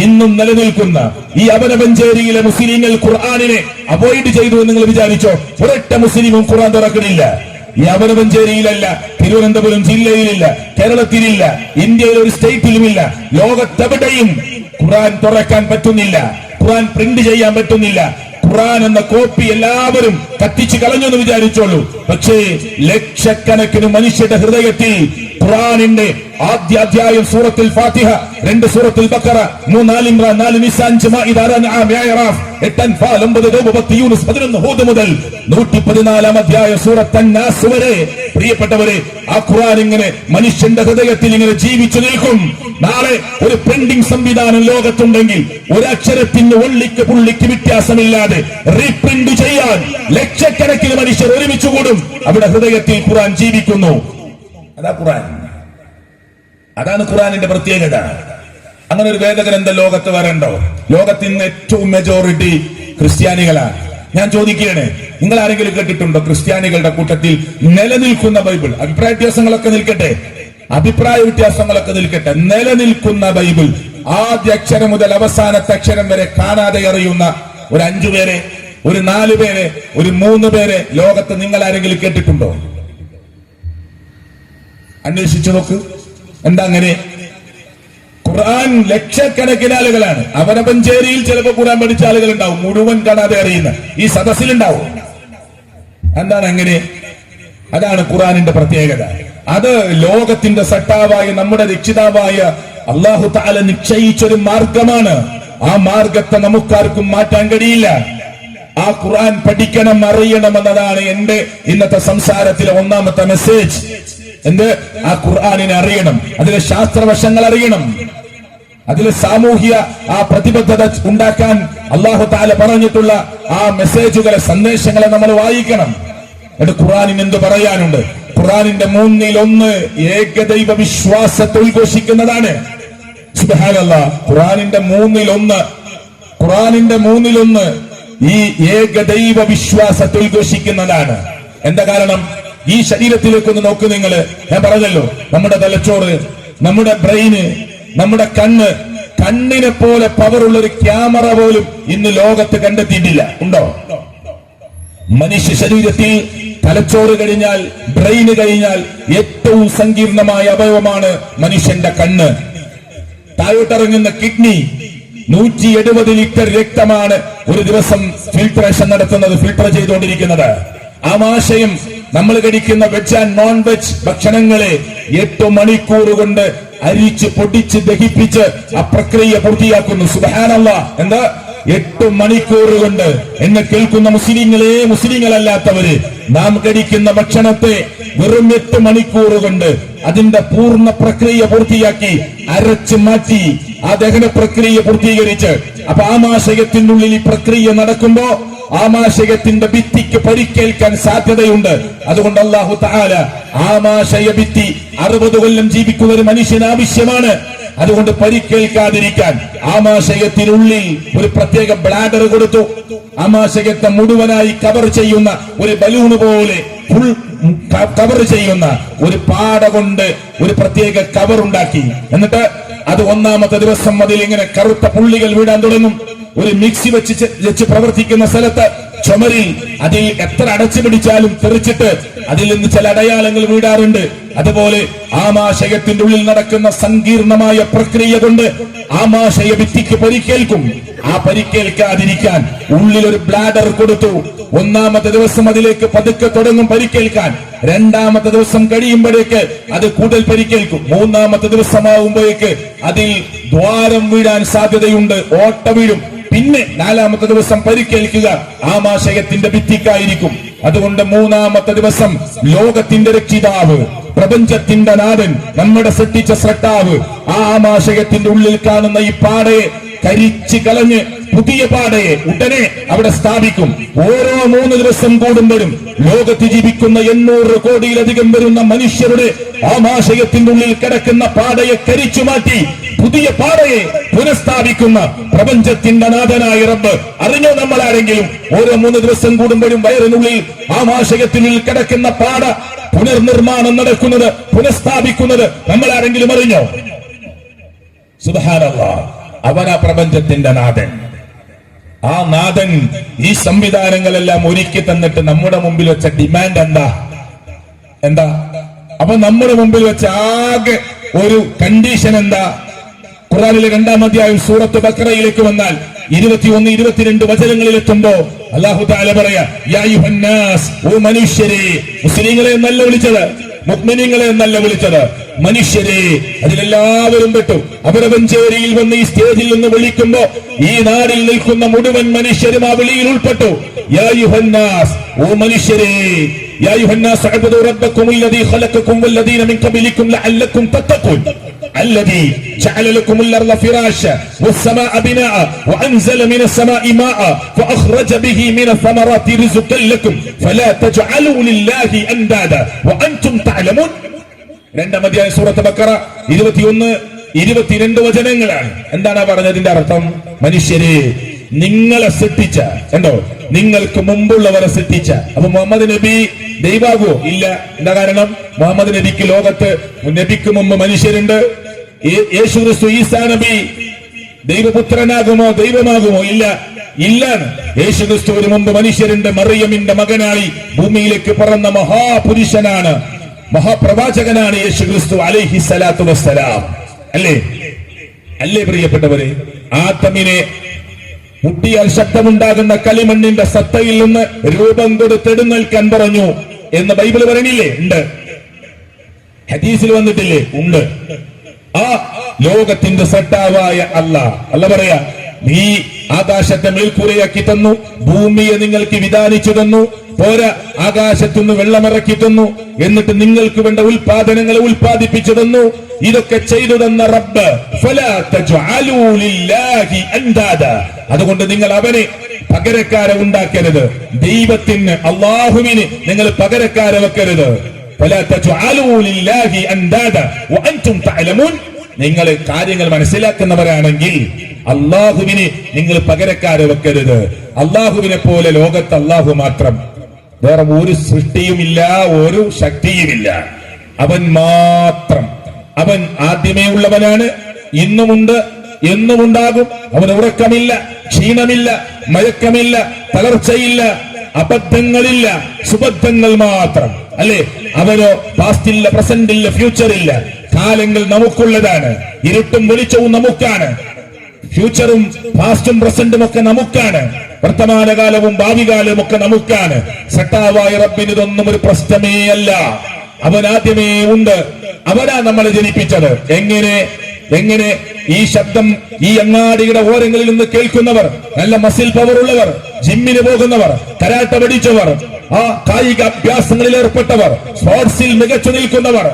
Speaker 5: ഇന്നും നിലനിൽക്കുന്ന ഈ അവനവഞ്ചേരിയിലെ മുസ്ലിങ്ങൾ ഖുർആനിനെ അവോയ്ഡ് ചെയ്തു എന്ന് നിങ്ങൾ വിചാരിച്ചോ? ഒരൊറ്റ മുസ്ലിമും ഖുർആൻ തുറക്കണില്ല. ഈ അവനവഞ്ചേരിയിലല്ല, തിരുവനന്തപുരം ജില്ലയിലില്ല, കേരളത്തിലില്ല, ഇന്ത്യയിലെ ഒരു സ്റ്റേറ്റിലുമില്ല, ലോകത്തെവിടെയും ഖുർആൻ തുറക്കാൻ പറ്റുന്നില്ല, ഖുർആൻ പ്രിന്റ് ചെയ്യാൻ പറ്റുന്നില്ല. ഖുർആൻ എന്ന കോപ്പി എല്ലാവരും കത്തിച്ചു കളഞ്ഞു എന്ന് വിചാരിച്ചോളൂ. പക്ഷേ ലക്ഷക്കണക്കിന് മനുഷ്യരുടെ ഹൃദയത്തിൽ ഖുർആനിന്റെ ആദ്യ അധ്യായം സൂറത്തുൽ ഫാത്തിഹ, 2 സൂറത്തുൽ ബഖറ, 3 ആൽ ഇംറാൻ, 4 നിസാ, 5 മാഇദ, 6 അൻആം, 7 അറാഫ്, 8 അൻഫാൽ, 9 തൗബ, 10 യൂനുസ്, 11 ഹൂദ് മുതൽ 114 അധ്യായ സൂറത്ത് അന്നാസ് വരെ. പ്രിയപ്പെട്ടവരെ, ആ ഖുർആൻ ഇങ്ങനെ മനുഷ്യന്റെ ഹൃദയത്തിൽ ഇങ്ങനെ ജീവിച്ചു നിൽക്കും. നാളെ ഒരു പ്രിന്റിംഗ് സംവിധാനം ലോകത്തുണ്ടെങ്കിൽ ഒരക്ഷരത്തിന് ഉള്ളിക്ക് പുള്ളിക്ക് വ്യത്യാസമില്ലാതെ റീപ്രിന്റ് ചെയ്യാൻ ലക്ഷക്കണക്കിന് മനുഷ്യർ ഒരുമിച്ച് കൂടും. അവിടെ ഹൃദയത്തിൽ ഖുർആൻ ജീവിക്കുന്നു. അതാ ഖുർആൻ. അതാണ് ഖുർആനിന്റെ പ്രത്യേകത. അങ്ങനെ ഒരു വേദഗ്രന്ഥം ലോകത്ത് വരണ്ടോ? ലോകത്ത് ഇന്ന് ഏറ്റവും മെജോറിറ്റി ക്രിസ്ത്യാനികളാണ്. ഞാൻ ചോദിക്കുകയാണ്, നിങ്ങൾ ആരെങ്കിലും കേട്ടിട്ടുണ്ടോ ക്രിസ്ത്യാനികളുടെ കൂട്ടത്തിൽ നിലനിൽക്കുന്ന ബൈബിൾ? അഭിപ്രായ വ്യത്യാസങ്ങളൊക്കെ നിൽക്കട്ടെ, നിലനിൽക്കുന്ന ബൈബിൾ ആദ്യ അക്ഷരം മുതൽ അവസാനത്തെ അക്ഷരം വരെ കാണാതെ അറിയുന്ന ഒരു 5 പേരെ, ഒരു 4 പേരെ, ഒരു 3 പേരെ ലോകത്ത് നിങ്ങൾ ആരെങ്കിലും കേട്ടിട്ടുണ്ടോ? അന്വേഷിച്ചു നോക്ക്. എന്താ അങ്ങനെ? ഖുർആൻ ലക്ഷക്കണക്കിന് ആളുകളാണ്. അവനവഞ്ചേരിയിൽ ചിലപ്പോൾ ഖുർആൻ പഠിച്ച ആളുകൾ ഉണ്ടാവും, മുഴുവൻ കാണാതെ അറിയുന്ന ഈ സദസ്സിലുണ്ടാവും. എന്താണ് അങ്ങനെ? അതാണ് ഖുർആനിന്റെ പ്രത്യേകത. അത് ലോകത്തിന്റെ സട്ടാവായ നമ്മുടെ രക്ഷിതാവായ അല്ലാഹു തആല നിശ്ചയിച്ചൊരു മാർഗമാണ്. ആ മാർഗത്തെ നമുക്കാർക്കും മാറ്റാൻ കഴിയില്ല. ആ ഖുർആൻ പഠിക്കണം, അറിയണം എന്നതാണ് എന്റെ ഇന്നത്തെ സംസാരത്തിലെ ഒന്നാമത്തെ മെസ്സേജ്. എന്ത്? ആ ഖുർആനിനെ അറിയണം, അതിലെ ശാസ്ത്രവശങ്ങൾ അറിയണം, അതിലെ സാമൂഹ്യ ആ പ്രതിബദ്ധത ഉണ്ടാക്കാൻ അല്ലാഹു തആല പറഞ്ഞിട്ടുള്ള ആ മെസ്സേജുകളെ, സന്ദേശങ്ങളെ നമ്മൾ വായിക്കണം. എന്നിട്ട് ഖുർആനിന് എന്ത് പറയാനുണ്ട്? ഖുർആനിന്റെ 1/3 ഏകദൈവ വിശ്വാസത്തെ ഉദ്ഘോഷിക്കുന്നതാണ്. സുബ്ഹാനല്ലാഹ്. ഖുർആനിന്റെ 1/3 ഈ ഏകദൈവ വിശ്വാസത്തെ ഉദ്ഘോഷിക്കുന്നതാണ്. എന്താ കാരണം? ഈ ശരീരത്തിലേക്കൊന്ന് നോക്കൂ നിങ്ങള്. ഞാൻ പറഞ്ഞല്ലോ, നമ്മുടെ തലച്ചോറ്, നമ്മുടെ ബ്രെയിന്, നമ്മുടെ കണ്ണിനെ പോലെ പവറുള്ള ഒരു ക്യാമറ പോലും ഇന്ന് ലോകത്ത് കണ്ടെത്തിയിട്ടില്ല. ഉണ്ടോ? മനുഷ്യ ശരീരത്തിൽ തലച്ചോറ് കഴിഞ്ഞാൽ, ബ്രെയിന് കഴിഞ്ഞാൽ ഏറ്റവും സങ്കീർണമായ അവയവമാണ് മനുഷ്യന്റെ കണ്ണ്. താഴോട്ടിറങ്ങുന്ന കിഡ്നി 170 ലിറ്റർ രക്തമാണ് ഒരു ദിവസം ഫിൽട്രേഷൻ നടത്തുന്നത്, ഫിൽട്ടർ ചെയ്തുകൊണ്ടിരിക്കുന്നത്. ആമാശയം നമ്മൾ കഴിക്കുന്ന വെജ് ആൻഡ് നോൺ വെജ് ഭക്ഷണങ്ങളെ 8 മണിക്കൂർ കൊണ്ട് അരിച്ച് പൊടിച്ച് ദഹിപ്പിച്ച് ആ പ്രക്രിയ പൂർത്തിയാക്കുന്നു. സുബ്ഹാനല്ലാഹ്. എന്താ? 8 മണിക്കൂർ കൊണ്ട്. എന്നെ കേൾക്കുന്ന മുസ്ലിങ്ങളെ, മുസ്ലിങ്ങളല്ലാത്തവര്, നാം കഴിക്കുന്ന ഭക്ഷണത്തെ വെറും 8 മണിക്കൂർ കൊണ്ട് അതിന്റെ പൂർണ്ണ പ്രക്രിയ പൂർത്തിയാക്കി അരച്ച് മാറ്റി ആ ദഹന പ്രക്രിയ പൂർത്തീകരിച്ച്, അപ്പൊ ആമാശയത്തിന്റെ ഉള്ളിൽ ഈ പ്രക്രിയ നടക്കുമ്പോ ആമാശയത്തിന്റെ ഭിത്തിക്ക് പരിക്കേൽക്കാൻ സാധ്യതയുണ്ട്. അതുകൊണ്ട് അല്ലാഹു തആല ആമാശയ ഭിത്തി 60 കൊല്ലം ജീവിക്കുന്ന ഒരു മനുഷ്യന് ആവശ്യമാണ്. അതുകൊണ്ട് പരിക്കേൽക്കാതിരിക്കാൻ ആമാശയത്തിനുള്ളിൽ ഒരു പ്രത്യേക ബ്ലാഡർ കൊടുത്തു. ആമാശയത്തെ മുഴുവനായി കവർ ചെയ്യുന്ന ഒരു ബലൂൺ പോലെ ഫുൾ കവർ ചെയ്യുന്ന ഒരു പാട കൊണ്ട് ഒരു പ്രത്യേക കവർ ഉണ്ടാക്കി. എന്നിട്ട് അത് 1-ാമത്തെ ദിവസം അതിൽ ഇങ്ങനെ കറുത്ത പുള്ളികൾ വീഴാൻ തുടങ്ങും. ഒരു മിക്സി വെച്ച് പ്രവർത്തിക്കുന്ന സ്ഥലത്ത് ചുമരിൽ അതിൽ എത്ര അടച്ചു പിടിച്ചാലും തെറിച്ചിട്ട് അതിൽ നിന്ന് ചില അടയാളങ്ങൾ വീഴാറുണ്ട്. അതുപോലെ ആമാശയത്തിന്റെ ഉള്ളിൽ നടക്കുന്ന സങ്കീർണമായ പ്രക്രിയ കൊണ്ട് ആമാശയ ഭിത്തിക്ക് പരിക്കേൽക്കും. ആ പരിക്കേൽക്കാതിരിക്കാൻ ഉള്ളിൽ ഒരു ബ്ലാഡർ കൊടുത്തു. 1-ാമത്തെ ദിവസം അതിലേക്ക് പതുക്കെ തുടങ്ങും പരിക്കേൽക്കാൻ. 2-ാമത്തെ ദിവസം കഴിയുമ്പോഴേക്ക് അത് കൂടുതൽ പരിക്കേൽക്കും. 3-ാമത്തെ ദിവസമാകുമ്പോഴേക്ക് അതിൽ ദ്വാരം വീഴാൻ സാധ്യതയുണ്ട്, ഓട്ട വീഴും. പിന്നെ 4-ാമത്തെ ദിവസം പരിക്കേൽക്കുക ആമാശയത്തിന്റെ ഭിത്തിക്കായിരിക്കും. അതുകൊണ്ട് 3-ാമത്തെ ദിവസം ലോകത്തിന്റെ രക്ഷിതാവ്, പ്രപഞ്ചത്തിന്റെ നാഥൻ, നമ്മുടെ സൃഷ്ടിച്ച സ്രഷ്ടാവ് ആ ആമാശയത്തിന്റെ ഉള്ളിൽ കാണുന്ന ഈ പാടയെ കരിച്ചു കളഞ്ഞ് പുതിയ പാടയെ ഉടനെ അവിടെ സ്ഥാപിക്കും. ഓരോ 3 ദിവസം കൂടുമ്പോഴും ലോകത്ത് ജീവിക്കുന്ന 800 കോടിയിലധികം വരുന്ന മനുഷ്യരുടെ ആമാശയത്തിന്റെ ഉള്ളിൽ കിടക്കുന്ന പാടയെ കരിച്ചു മാറ്റി പുതിയ പാടയെ പുനഃസ്ഥാപിക്കുന്ന പ്രപഞ്ചത്തിന്റെ നാഥനായ റബ്ബ്. അറിഞ്ഞോ നമ്മൾ ആരെങ്കിലും? ഓരോ 3 ദിവസം കൂടുമ്പോഴും വയറിനുള്ളിൽ ആമാശയത്തിനുള്ളിൽ കിടക്കുന്ന പാട പുനർനിർമ്മാണം നടക്കുന്നത്, പുനഃസ്ഥാപിക്കുന്നത് നമ്മൾ ആരെങ്കിലും അറിഞ്ഞോ? സുബ്ഹാനല്ലാഹ്. അവനാ പ്രപഞ്ചത്തിന്റെ നാഥൻ. ആ നാഥൻ ഈ സംവിധാനങ്ങളെല്ലാം ഒരുക്കി തന്നിട്ട് നമ്മുടെ മുമ്പിൽ വെച്ച ഡിമാൻഡ് എന്താ? അപ്പൊ നമ്മുടെ മുമ്പിൽ വെച്ച ആകെ ഒരു കണ്ടീഷൻ എന്താ? ഖുർആനിലെ 2-ാം അധ്യായം സൂറത്ത് ബഖറയിലേക്ക് വന്നാൽ 21-22 വചനങ്ങളിൽ എത്തുമ്പോ അല്ലാഹു തആല പറയാ, യാ അയ്യുഹന്നാസ്, ഓ മനുഷ്യരെ. മുസ്ലിങ്ങളെ എന്നല്ല വിളിച്ചത്, മുഅ്മിനീങ്ങളെ എന്നല്ല വിളിച്ചത്, മനുഷ്യരെ. അതിലെല്ലാവരും പെട്ടു. അവരവഞ്ചേരിയിൽ വന്ന് ഈ സ്റ്റേജിൽ നിന്ന് വിളിക്കുമ്പോ ഈ നാടിൽ നിൽക്കുന്ന മുഴുവൻ മനുഷ്യരും ആ വിളിയിൽ ഉൾപ്പെട്ടു. യാ അയ്യുഹന്നാസ്, ഓ മനുഷ്യരെ. യാ അയ്യുഹന്നാസ് അബ്ദു റബ്ബക്കും അല്ലദീ ഖലഖക്കും വല്ലദീന മിൻ ഖബലിക്കും ലഅല്ലക്കും തത്തഖൂൻ الذي جعل لكم الأرض فراشا والسماء بناء وأنزل من السماء ماء فأخرج به من الثمرات رزقا لكم فلا تجعلوا لله أندادا وأنتم تعلمون. 2-ാം അധ്യായം സൂറത്ത് ബഖറ 21-22 വചനങ്ങളാണ്. എന്താണ് പറഞ്ഞതിന്റെ അർത്ഥം? മനുഷ്യരെ, നിങ്ങളെ സൃഷ്ടിച്ച, കണ്ടോ, നിങ്ങൾക്ക് മുമ്പുള്ളവരെ സൃഷ്ടിച്ച. അപ്പൊ മുഹമ്മദ് നബി ദൈവാകുമോ? ഇല്ല. എന്താ കാരണം? മുഹമ്മദ് നബിക്ക് ലോകത്ത് നബിക്ക് മുമ്പ് മനുഷ്യരുണ്ട്. യേശു ക്രിസ്തു ഈസാ നബി ദൈവപുത്രനാകുമോ, ദൈവമാകുമോ? ഇല്ല. ഇല്ലാണ്. യേശു ക്രിസ്തുവിന് മുമ്പ് മനുഷ്യരുണ്ട്. മറിയമിന്റെ മകനായി ഭൂമിയിലേക്ക് പിറന്ന മഹാപുരുഷനാണ്, മഹാപ്രവാചകനാണ് യേശു ക്രിസ്തു അലൈഹി സ്വലാത്തു വസ്സലാം. അല്ലേ പ്രിയപ്പെട്ടവരെ? ആദമിനെ മുട്ടിയാൽ ശബ്ദമുണ്ടാകുന്ന കളിമണ്ണിന്റെ സത്തയിൽ നിന്ന് രൂപം കൊടുത്തെടുന്നേൽക്കാൻ പറഞ്ഞു. എന്ന് ബൈബിൾ പറയണില്ലേ? ഉണ്ട്. ഹദീസിൽ വന്നിട്ടില്ലേ? ഉണ്ട്. ആ ലോകത്തിന്റെ സട്ടാവായ അല്ല പറയാ, നീ ആകാശത്തെ മേൽക്കൂരയാക്കി തന്നു, ഭൂമിയെ നിങ്ങൾക്ക് വിധാനിച്ചു തന്നു, പോരാ ആകാശത്തുനിന്ന് വെള്ളമിറക്കി തന്നു, എന്നിട്ട് നിങ്ങൾക്ക് വേണ്ട ഉൽപാദനങ്ങളെ ഉൽപാദിപ്പിച്ചു തന്നു. ഇതൊക്കെ ചെയ്തു തന്ന റബ്ബ് ഫലാ തജ്അലൂ ലില്ലാഹി അൻദാദ. അതുകൊണ്ട് നിങ്ങൾ അവനെ പകരക്കാരെ ഉണ്ടാക്കരുത്. ദൈവത്തിന്, അല്ലാഹുവിന് നിങ്ങൾ പകരക്കാരെ വെക്കരുത്. ഫലാ തജ്അലൂ ലില്ലാഹി അൻദാദ വഅൻതും തഅലമൂൻ. നിങ്ങൾ കാര്യങ്ങൾ മനസ്സിലാക്കുന്നവരാണെങ്കിൽ അള്ളാഹുവിന് നിങ്ങൾ പകരക്കാരെ വെക്കരുത്. അള്ളാഹുവിനെ പോലെ ലോകത്ത് അള്ളാഹു മാത്രം, വേറെ ഒരു സൃഷ്ടിയുമില്ല, ഒരു ശക്തിയുമില്ല. അവൻ മാത്രം. അവൻ ആദ്യമേ ഉള്ളവനാണ്, ഇന്നുമുണ്ട്, എന്നുമുണ്ടാകും. അവന് ഉറക്കമില്ല, ക്ഷീണമില്ല, മയക്കമില്ല, തളർച്ചയില്ല, അബദ്ധങ്ങളില്ല, സുബദ്ധങ്ങൾ മാത്രം. അല്ലെ, അവനോ പാസ്റ്റില്ല, പ്രസന്റ് ഇല്ല, ഫ്യൂച്ചർ ഇല്ല. കാലങ്ങൾ നമുക്കുള്ളതാണ്, ഇരുട്ടും വെളിച്ചവും നമുക്കാണ്, ഫ്യൂച്ചറും പാസ്റ്റും പ്രസന്റും ഒക്കെ നമുക്കാണ്, വർത്തമാനകാലവും ഭാവി കാലവും ഒക്കെ നമുക്കാണ്. സട്ടാവായ റബ്ബിന് ഇതൊന്നും ഒരു പ്രശ്നമേ അല്ല. അവൻ ആദ്യമേ ഉണ്ട്. അവനാ നമ്മളെ ജനിപ്പിച്ചത്. എങ്ങനെ ഈ ശബ്ദം ഈ അങ്ങാടിയുടെ ഓരങ്ങളിൽ നിന്ന് കേൾക്കുന്നവർ, നല്ല മസിൽ പവർ ഉള്ളവർ, ജിമ്മിന് പോകുന്നവർ, കരാട്ട പഠിച്ചവർ, ആ കായിക അഭ്യാസങ്ങളിൽ ഏർപ്പെട്ടവർ, സ്പോർട്സിൽ മികച്ചു നിൽക്കുന്നവർ,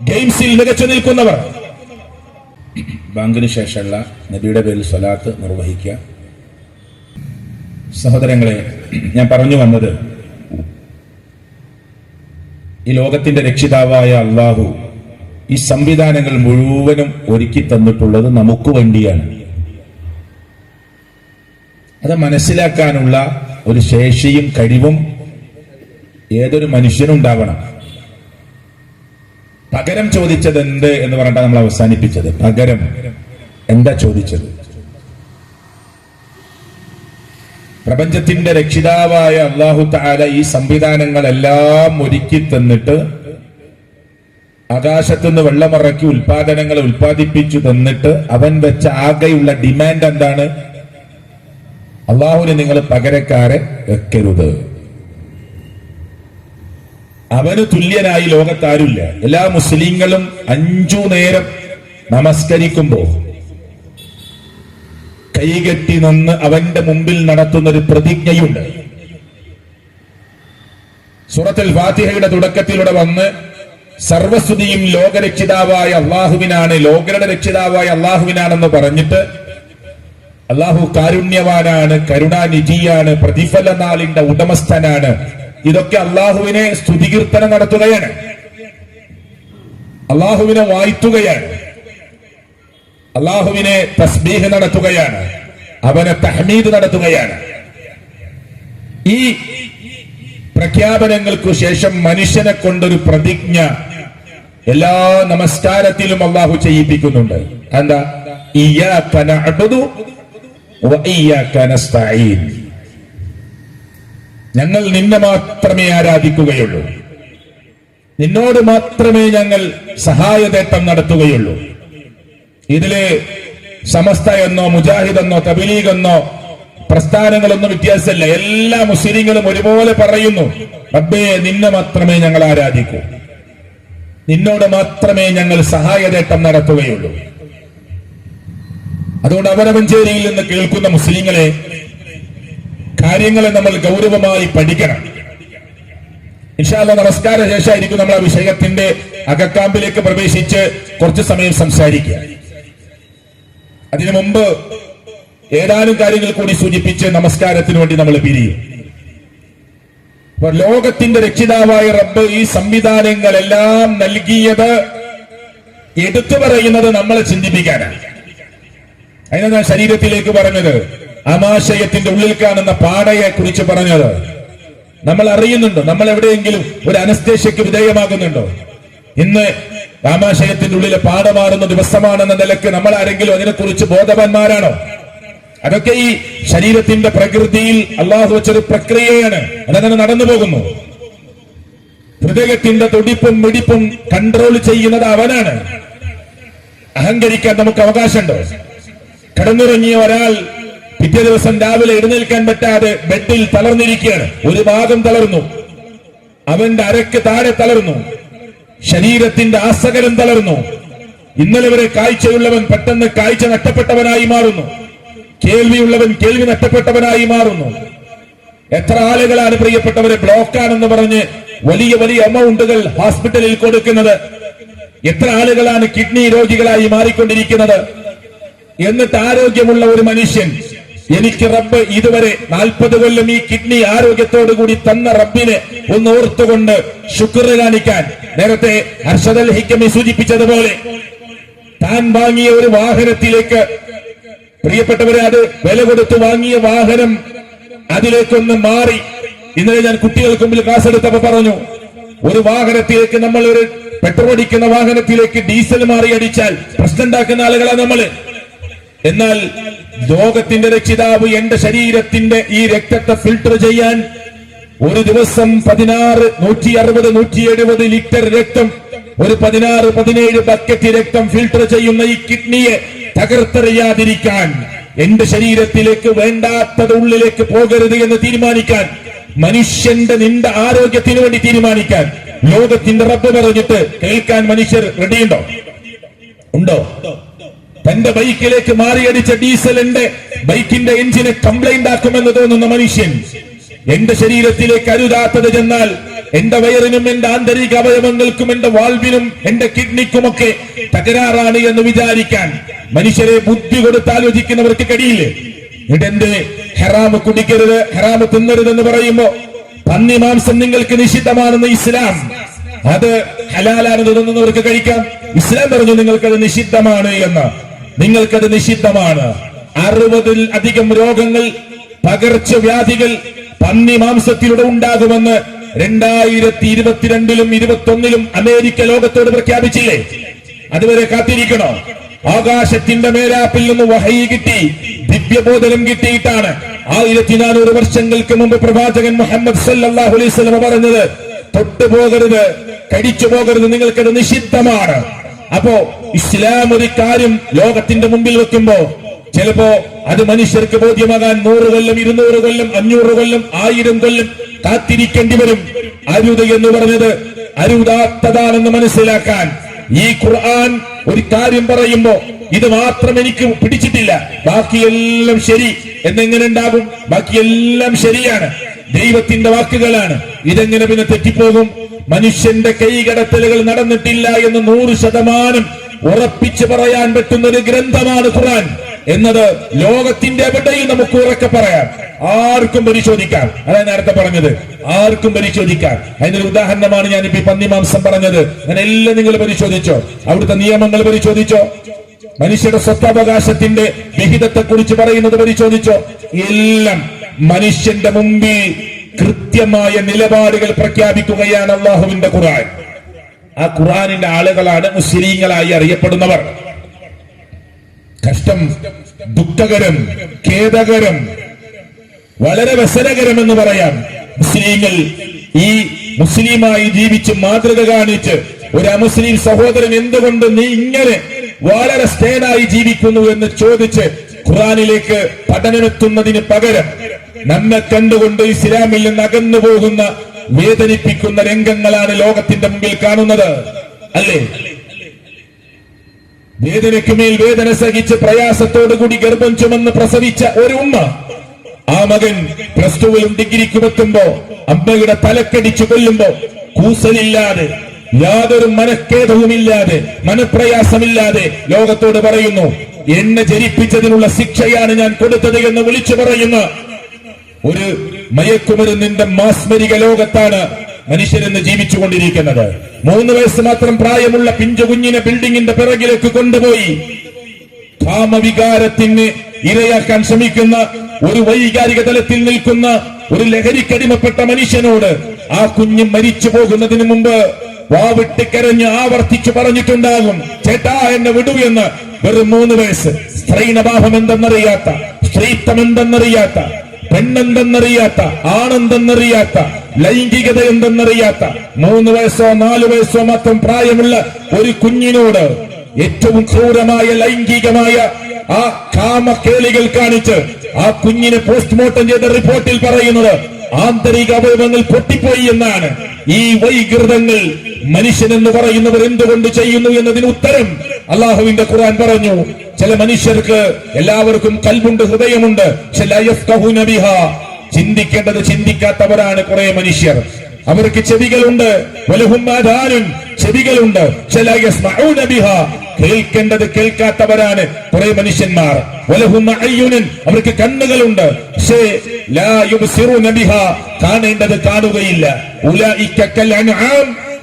Speaker 5: ഗെയിംസിൽ മികച്ചു നിൽക്കുന്നവർ, ബാങ്കിന് ശേഷമുള്ള നബിയുടെ പേരിൽ സ്വലാത്ത് നിർവഹിക്കുക. സഹോദരങ്ങളെ, ഞാൻ പറഞ്ഞു വന്നത്, ഈ ലോകത്തിന്റെ രക്ഷിതാവായ അള്ളാഹു ഈ സംവിധാനങ്ങൾ മുഴുവനും ഒരുക്കി തന്നിട്ടുള്ളത് നമുക്ക് വേണ്ടിയാണ്. അത് മനസ്സിലാക്കാനുള്ള ഒരു ശേഷിയും കഴിവും ഏതൊരു മനുഷ്യനുണ്ടാവണം. പകരം ചോദിച്ചത് എന്ത് എന്ന് പറഞ്ഞിട്ടാണ് നമ്മൾ അവസാനിപ്പിച്ചത്. പകരം എന്താ ചോദിച്ചത്? പ്രപഞ്ചത്തിന്റെ രക്ഷിതാവായ അല്ലാഹു തആല ഈ സംവിധാനങ്ങളെല്ലാം ഒരുക്കി തന്നിട്ട്, ആകാശത്തുനിന്ന് വെള്ളമിറക്കി ഉൽപാദനങ്ങൾ ഉൽപ്പാദിപ്പിച്ചു തന്നിട്ട്, അവൻ വെച്ച ആകെയുള്ള ഡിമാൻഡ് എന്താണ്? അള്ളാഹുവിന് നിങ്ങൾ പകരക്കാരെ വെക്കരുത്. അവന് തുല്യനായി ലോകത്താരുമില്ല. എല്ലാ മുസ്ലിങ്ങളും 5 നേരം നമസ്കരിക്കുമ്പോ കൈകെട്ടി നിന്ന് അവന്റെ മുമ്പിൽ നടത്തുന്ന ഒരു പ്രതിജ്ഞയുണ്ട്. സൂറത്തുൽ ഫാത്തിഹയുടെ തുടക്കത്തിലൂടെ വന്ന് സർവസ്തുതിയും ലോകരക്ഷിതാവായ അള്ളാഹുവിനാണ്, ലോകരുടെ രക്ഷിതാവായ അള്ളാഹുവിനാണെന്ന് പറഞ്ഞിട്ട്, അള്ളാഹു കാരുണ്യവാനാണ്, കരുണാനിധിയാണ്, പ്രതിഫല നാളിന്റെ ഉടമസ്ഥനാണ്, ഇതൊക്കെ അള്ളാഹുവിനെ സ്തുതികീർത്തനം നടത്തുകയാണ്, അള്ളാഹുവിനെ വാഴ്ത്തുകയാണ്, അള്ളാഹുവിനെ തസ്ബീഹ് നടത്തുകയാണ്, അവനെ തഹ്മീദ് നടത്തുകയാണ്. ഈ പ്രഖ്യാപനങ്ങൾക്കു ശേഷം മനുഷ്യനെ കൊണ്ടൊരു പ്രതിജ്ഞ എല്ലാ നമസ്കാരത്തിലും അള്ളാഹു ചെയ്യിപ്പിക്കുന്നുണ്ട്. എന്താ? ഇയ്യാക നഅ്ബുദു വ ഇയ്യാക നസ്തഈൻ. ഞങ്ങൾ നിന്നെ മാത്രമേ ആരാധിക്കുകയുള്ളൂ, നിന്നോട് മാത്രമേ ഞങ്ങൾ സഹായതേട്ടം നടത്തുകയുള്ളൂ. ഇതില് സമസ്ത എന്നോ മുജാഹിദ് എന്നോ തബ്ലീഗ് എന്നോ പ്രസ്ഥാനങ്ങളൊന്നും വ്യത്യാസമില്ല. എല്ലാ മുസ്ലിങ്ങളും ഒരുപോലെ പറയുന്നു, റബ്ബേ നിന്നെ മാത്രമേ ഞങ്ങൾ ആരാധിക്കൂ, നിന്നോട് മാത്രമേ ഞങ്ങൾ സഹായതേട്ടം നടത്തുകയുള്ളൂ. അതുകൊണ്ട് അവരവഞ്ചേരിയിൽ നിന്ന് കേൾക്കുന്ന മുസ്ലിങ്ങളെ, കാര്യങ്ങളെ നമ്മൾ ഗൗരവമായി പഠിക്കണം. ഇൻഷാ അല്ലാഹ് നമസ്കാര ശേഷമായിരിക്കും നമ്മൾ ആ വിഷയത്തിന്റെ അകക്കാമ്പിലേക്ക് പ്രവേശിച്ച് കുറച്ചു സമയം സംസാരിക്കുക. അതിനു മുമ്പ് ഏതാനും കാര്യങ്ങൾ കൂടി സൂചിപ്പിച്ച് നമസ്കാരത്തിന് വേണ്ടി നമ്മൾ പിരിയും. ലോകത്തിന്റെ രക്ഷിതാവായ റബ്ബ് ഈ സംവിധാനങ്ങളെല്ലാം നൽകിയത് എടുത്തു പറയുന്നത് നമ്മളെ ചിന്തിപ്പിക്കാനാണ്. അതിനാണ് ഞാൻ ശരീരത്തിലേക്ക് പറഞ്ഞത്, ആമാശയത്തിന്റെ ഉള്ളിൽ കാണുന്ന പാടയെ കുറിച്ച് പറഞ്ഞത്. നമ്മൾ അറിയുന്നുണ്ടോ? നമ്മൾ എവിടെയെങ്കിലും ഒരു അനസ്തേഷ്യക്ക് വിധേയമാകുന്നുണ്ടോ? ഇന്ന് ആമാശയത്തിന്റെ ഉള്ളിലെ പാട മാറുന്ന ദിവസമാണെന്ന നിലക്ക് നമ്മൾ ആരെങ്കിലും അതിനെക്കുറിച്ച് ബോധവാന്മാരാണോ? അതൊക്കെ ഈ ശരീരത്തിന്റെ പ്രകൃതിയിൽ അള്ളാഹു വെച്ചൊരു പ്രക്രിയയാണ്. അതങ്ങനെ നടന്നു പോകുന്നു. ഹൃദയത്തിന്റെ തുടിപ്പും മിടിപ്പും കൺട്രോൾ ചെയ്യുന്നത് അവനാണ്. അഹങ്കരിക്കാൻ നമുക്ക് അവകാശമുണ്ടോ? കിടന്നുറങ്ങിയ ഒരാൾ പിറ്റേ ദിവസം രാവിലെ എഴുന്നേൽക്കാൻ പറ്റാതെ ബെഡിൽ തളർന്നിരിക്കുകയാണ്. ഒരു ഭാഗം തളർന്നു, അവന്റെ അരക്ക് താഴെ തളർന്നു, ശരീരത്തിന്റെ ആസകലം തളർന്നു. ഇന്നലെ വരെ കാഴ്ചയുള്ളവൻ പെട്ടെന്ന് കാഴ്ച നഷ്ടപ്പെട്ടവനായി മാറുന്നു, കേൾവിയുള്ളവൻ കേൾവി നഷ്ടപ്പെട്ടവനായി മാറുന്നു. എത്ര ആളുകളാണ് പ്രിയപ്പെട്ടവരെ ബ്ലോക്കാണെന്ന് പറഞ്ഞ് വലിയ വലിയ എമൗണ്ടുകൾ ഹോസ്പിറ്റലിൽ കൊടുക്കുന്നത്? എത്ര ആളുകളാണ് കിഡ്നി രോഗികളായി മാറിക്കൊണ്ടിരിക്കുന്നത്? എന്നിട്ട് ആരോഗ്യമുള്ള ഒരു മനുഷ്യൻ, എനിക്ക് റബ്ബ് ഇതുവരെ 40 കൊല്ലം ഈ കിഡ്നി ആരോഗ്യത്തോടു കൂടി തന്ന റബ്ബിനെ ഒന്ന് ഓർത്തുകൊണ്ട് ശുക്ർ കാണിക്കാൻ, നേരത്തെ അർഷദ് അൽ ഹിക്കമി സൂചിപ്പിച്ചതുപോലെ താൻ വാങ്ങിയ ഒരു വാഹനത്തിലേക്ക്, പ്രിയപ്പെട്ടവരെ, അത് വില കൊടുത്ത് വാങ്ങിയ വാഹനം അതിലേക്കൊന്ന് മാറി. ഇന്നലെ ഞാൻ കുട്ടികൾക്ക് മുമ്പിൽ ക്ലാസ് എടുത്തപ്പോ പറഞ്ഞു, ഒരു വാഹനത്തിലേക്ക്, നമ്മൾ ഒരു പെട്രോൾ അടിക്കുന്ന വാഹനത്തിലേക്ക് ഡീസൽ മാറി അടിച്ചാൽ പ്രശ്നം ഉണ്ടാക്കുന്ന ആളുകളാണ് നമ്മള്. എന്നാൽ ലോകത്തിന്റെ രക്ഷിതാവ് എന്റെ ശരീരത്തിന്റെ ഈ രക്തത്തെ ഫിൽട്ടർ ചെയ്യാൻ ഒരു ദിവസം 16, 160, 170 ലിറ്റർ രക്തം, ഒരു 16, 17 ബക്കറ്റ് രക്തം ഫിൽട്ടർ ചെയ്യുന്ന ഈ കിഡ്നിയെ തകർത്തെറിയാതിരിക്കാൻ, എന്റെ ശരീരത്തിലേക്ക് വേണ്ടാത്തത് ഉള്ളിലേക്ക് പോകരുത് എന്ന് തീരുമാനിക്കാൻ, മനുഷ്യന്റെ നിന്റെ ആരോഗ്യത്തിന് വേണ്ടി തീരുമാനിക്കാൻ ലോകത്തിന്റെ റബ്ബ് പറഞ്ഞിട്ട് കേൾക്കാൻ മനുഷ്യർ റെഡിയുണ്ടോ? ഉണ്ടോ? തന്റെ ബൈക്കിലേക്ക് മാറിയടിച്ച ഡീസൽ എന്റെ ബൈക്കിന്റെ എഞ്ചിന് കംപ്ലൈന്റ് ആക്കുമെന്ന് തോന്നുന്ന മനുഷ്യൻ, എന്റെ ശരീരത്തിലേക്ക് അരുതാത്തത് ചെന്നാൽ എന്റെ വയറിനും എന്റെ ആന്തരിക അവയവങ്ങൾക്കും എന്റെ വാൽവിനും എന്റെ കിഡ്നിക്കുമൊക്കെ തകരാറാണ് എന്ന് വിചാരിക്കാൻ മനുഷ്യരെ ബുദ്ധി കൊടുത്ത് ആലോചിക്കുന്നവർക്ക് കഴിയില്ലേ? ഇതെന്ത് ഹറാമ് കുടിക്കരുത്, ഹറാമ് തിന്നരുതെന്ന് പറയുമ്പോ പന്നി മാംസം നിങ്ങൾക്ക് നിഷിദ്ധമാണെന്ന് ഇസ്ലാം, അത് ഹലാലാണെന്ന് തോന്നുന്നവർക്ക് കഴിക്കാം. ഇസ്ലാം പറഞ്ഞു നിങ്ങൾക്കത് നിഷിദ്ധമാണ് എന്ന്. നിങ്ങൾക്കത് നിഷിദ്ധമാണ്. 60-ൽ-അധികം രോഗങ്ങൾ, പകർച്ചവ്യാധികൾ പന്നി മാംസത്തിലൂടെ ഉണ്ടാകുമെന്ന് 2022-ലും 2021-ലും അമേരിക്ക ലോകത്തോട് പ്രഖ്യാപിച്ചില്ലേ? അതുവരെ കാത്തിരിക്കണോ? ആകാശത്തിന്റെ മേലാപ്പിൽ നിന്ന് വഹയി കിട്ടി, ദിവ്യബോധനം കിട്ടിയിട്ടാണ് 1400 വർഷങ്ങൾക്ക് മുമ്പ് പ്രവാചകൻ മുഹമ്മദ് സല്ലല്ലാഹു അലൈഹി വസല്ലം പറഞ്ഞത്, തൊട്ടുപോകരുത്, കഴിച്ചു പോകരുത്, നിങ്ങൾക്കത് നിഷിദ്ധമാണ്. അപ്പോ ഇസ്ലാം ഒരു കാര്യം ലോകത്തിന്റെ മുമ്പിൽ വെക്കുമ്പോ ചിലപ്പോ അത് മനുഷ്യർക്ക് ബോധ്യമാകാൻ 100 കൊല്ലം, 200 കൊല്ലം, 500 കൊല്ലം, 1000 കൊല്ലം കാത്തിരിക്കേണ്ടി വരും. അരുത് എന്ന് പറഞ്ഞത് അരുതാത്തതാണെന്ന് മനസ്സിലാക്കാൻ ഈ ഖുർആൻ ഒരു കാര്യം പറയുമ്പോ ഇത് മാത്രം എനിക്ക് പിടിച്ചിട്ടില്ല, ബാക്കിയെല്ലാം ശരി എന്നെങ്ങനെ ഉണ്ടാകും? ബാക്കിയെല്ലാം ശരിയാണ്, ദൈവത്തിന്റെ വാക്കുകളാണ്. ഇതെങ്ങനെ പിന്നെ തെറ്റിപ്പോകും? മനുഷ്യന്റെ കൈകടത്തലുകൾ നടന്നിട്ടില്ല എന്ന് 100% ഉറപ്പിച്ചു പറയാൻ പറ്റുന്ന ഒരു ഗ്രന്ഥമാണ് ഖുർആൻ എന്നത് ലോകത്തിന്റെ എവിടെയും നമുക്ക് ഉറക്കെ പറയാം, ആർക്കും പരിശോധിക്കാം. അതാണ് നേരത്തെ പറഞ്ഞത്, ആർക്കും പരിശോധിക്കാം. അതിനൊരു ഉദാഹരണമാണ് ഞാനിപ്പോ ഈ പന്നിമാംസം പറഞ്ഞത്. അങ്ങനെ എല്ലാം നിങ്ങൾ പരിശോധിച്ചോ, അവിടുത്തെ നിയമങ്ങൾ പരിശോധിച്ചോ, മനുഷ്യരുടെ സ്വത്തവകാശത്തിന്റെ വിഹിതത്തെ കുറിച്ച് പറയുന്നത് പരിശോധിച്ചോ. എല്ലാം മനുഷ്യന്റെ മുമ്പിൽ കൃത്യമായ നിലപാടുകൾ പ്രഖ്യാപിക്കുകയാണ് അള്ളാഹുവിന്റെ ഖുർആൻ. ആ ഖുർആനിന്റെ ആളുകളാണ് മുസ്ലിങ്ങളായി അറിയപ്പെടുന്നവർ. കഷ്ടം, ദുഃഖകരം, ഖേദകരം, വളരെ വ്യസനകരം എന്ന് പറയാം. മുസ്ലിങ്ങൾ ഈ മുസ്ലിമായി ജീവിച്ച് മാതൃക കാണിച്ച് ഒരു അമുസ്ലിം സഹോദരൻ എന്തുകൊണ്ട് നീ ഇങ്ങനെ വളരെ സ്റ്റേഡായി ജീവിക്കുന്നു എന്ന് ചോദിച്ച് ഖുർആനിലേക്ക് പഠനമെത്തുന്നതിന് പകരം നമ്മെ കണ്ടുകൊണ്ട് ഇസ്ലാമിൽ നിന്ന് അകന്നു പോകുന്ന വേദനിപ്പിക്കുന്ന രംഗങ്ങളാണ് ലോകത്തിന്റെ മുമ്പിൽ കാണുന്നത്, അല്ലേ? വേദനയ്ക്കുമേൽ വേദന സഹിച്ച് പ്രയാസത്തോടുകൂടി ഗർഭം ചുമന്ന് പ്രസവിച്ച ഒരു ഉമ്മ, ആ മകൻ +2-ലും ഡിഗ്രിക്കും എത്തുമ്പോ അമ്മയുടെ തലക്കടിച്ചു കൊല്ലുമ്പോ കൂസലില്ലാതെ, യാതൊരു മനഃഖേദവുമില്ലാതെ, മനപ്രയാസമില്ലാതെ ലോകത്തോട് പറയുന്നു, എന്നെ ജനിപ്പിച്ചതിനുള്ള ശിക്ഷയാണ് ഞാൻ കൊടുത്തത് എന്ന് വിളിച്ചു പറയുന്ന ഒരു മയക്കുമരുന്നിന്റെ മാസ്മരിക ലോകത്താണ് മനുഷ്യരെന്ന് ജീവിച്ചുകൊണ്ടിരിക്കുന്നത്. 3 വയസ്സ് മാത്രം പ്രായമുള്ള പിഞ്ചു കുഞ്ഞിനെ ബിൽഡിങ്ങിന്റെ പിറകിലേക്ക് കൊണ്ടുപോയി കാമവികാരത്തിന് ഇരയാക്കാൻ ശ്രമിക്കുന്ന, ഒരു വൈകാരിക തലത്തിൽ നിൽക്കുന്ന ഒരു ലഹരിക്കടിമപ്പെട്ട മനുഷ്യനോട് ആ കുഞ്ഞ് മരിച്ചു പോകുന്നതിന് മുമ്പ് വാവിട്ട് കരഞ്ഞ് ആവർത്തിച്ചു പറഞ്ഞിട്ടുണ്ടാകും, ചേട്ടാ എന്നെ വിടൂ എന്ന്. വെറും 3 വയസ്സ്. സ്ത്രീണഭാവം എന്തെന്നറിയാത്ത, സ്ത്രീത്വം എന്തെന്നറിയാത്ത, പെണ്ണെന്തെന്നറിയാത്ത, ആണെന്തെന്നറിയാത്ത, ലൈംഗികത എന്തെന്നറിയാത്ത 3 വയസ്സോ 4 വയസ്സോ മാത്രം പ്രായമുള്ള ഒരു കുഞ്ഞിനോട് ഏറ്റവും ക്രൂരമായ ലൈംഗികമായ ആ കാമക്കേളികൾ കാണിച്ച് ആ കുഞ്ഞിനെ പോസ്റ്റ്മോർട്ടം ചെയ്ത റിപ്പോർട്ടിൽ പറയുന്നത് ആന്തരിക അവയവങ്ങൾ പൊട്ടിപ്പോയി എന്നാണ്. ഈ വൈകൃതങ്ങൾ മനുഷ്യൻ എന്ന് പറയുന്നവർ എന്തുകൊണ്ട് ചെയ്യുന്നു എന്നതിന് ഉത്തരം അള്ളാഹുവിന്റെ ഖുർആൻ പറഞ്ഞു. ചില മനുഷ്യർക്ക് എല്ലാവർക്കും കൽബുണ്ട്, ഹൃദയമുണ്ട്, ചിന്തിക്കേണ്ടത് ചിന്തിക്കാത്തവരാണ് കുറെ മനുഷ്യർ. അവർക്ക് ചെവികളുണ്ട്, ചെവികളുണ്ട്, കേൾക്കേണ്ടത് കേൾക്കാത്തവരാണ് കുറെ മനുഷ്യന്മാർ. അവർക്ക് കണ്ണുകളുണ്ട്, പക്ഷേ കാണേണ്ടത് കാണുകയില്ല.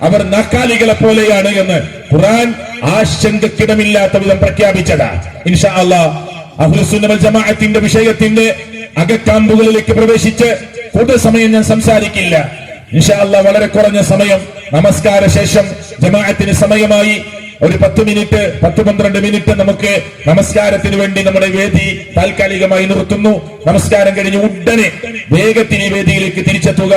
Speaker 5: അവർ നാക്കാലികളെ പോലെയാണ് എന്ന് ഖുർആൻ ആശങ്കക്കിടമില്ലാത്ത വിധം പ്രഖ്യാപിച്ചതാ. ഇൻഷാ അല്ലാഹ് അഹ്ലുസുന്ന വൽ ജമാഅത്തിന്റെ വിഷയത്തിന്റെ അകക്കാമ്പുകളിലേക്ക് പ്രവേശിച്ച് കൂടുതൽ സമയം ഞാൻ സംസാരിക്കില്ല. ഇൻഷാ അല്ലാഹ് വളരെ കുറഞ്ഞ സമയം, നമസ്കാര ശേഷം ജമാഅത്തിന് സമയമായി. ഒരു 10-12 മിനിറ്റ് നമുക്ക് നമസ്കാരത്തിന് വേണ്ടി നമ്മുടെ വേദി താൽക്കാലികമായി നിർത്തുന്നു. നമസ്കാരം കഴിഞ്ഞ് ഉടനെ വേഗത്തിൽ ഈ വേദിയിലേക്ക് തിരിച്ചെത്തുക.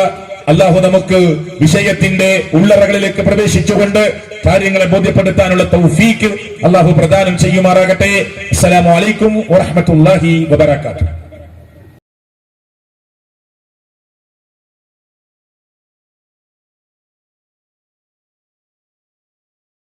Speaker 5: അള്ളാഹു നമുക്ക് വിഷയത്തിന്റെ ഉള്ളറകളിലേക്ക് പ്രവേശിച്ചുകൊണ്ട് കാര്യങ്ങളെ ബോധ്യപ്പെടുത്താനുള്ള തൗഫീക്ക് അള്ളാഹു പ്രദാനം ചെയ്യുമാറാകട്ടെ. അസ്സലാമു അലൈക്കും വറഹ്മത്തുള്ളാഹി വബറകാതുഹു.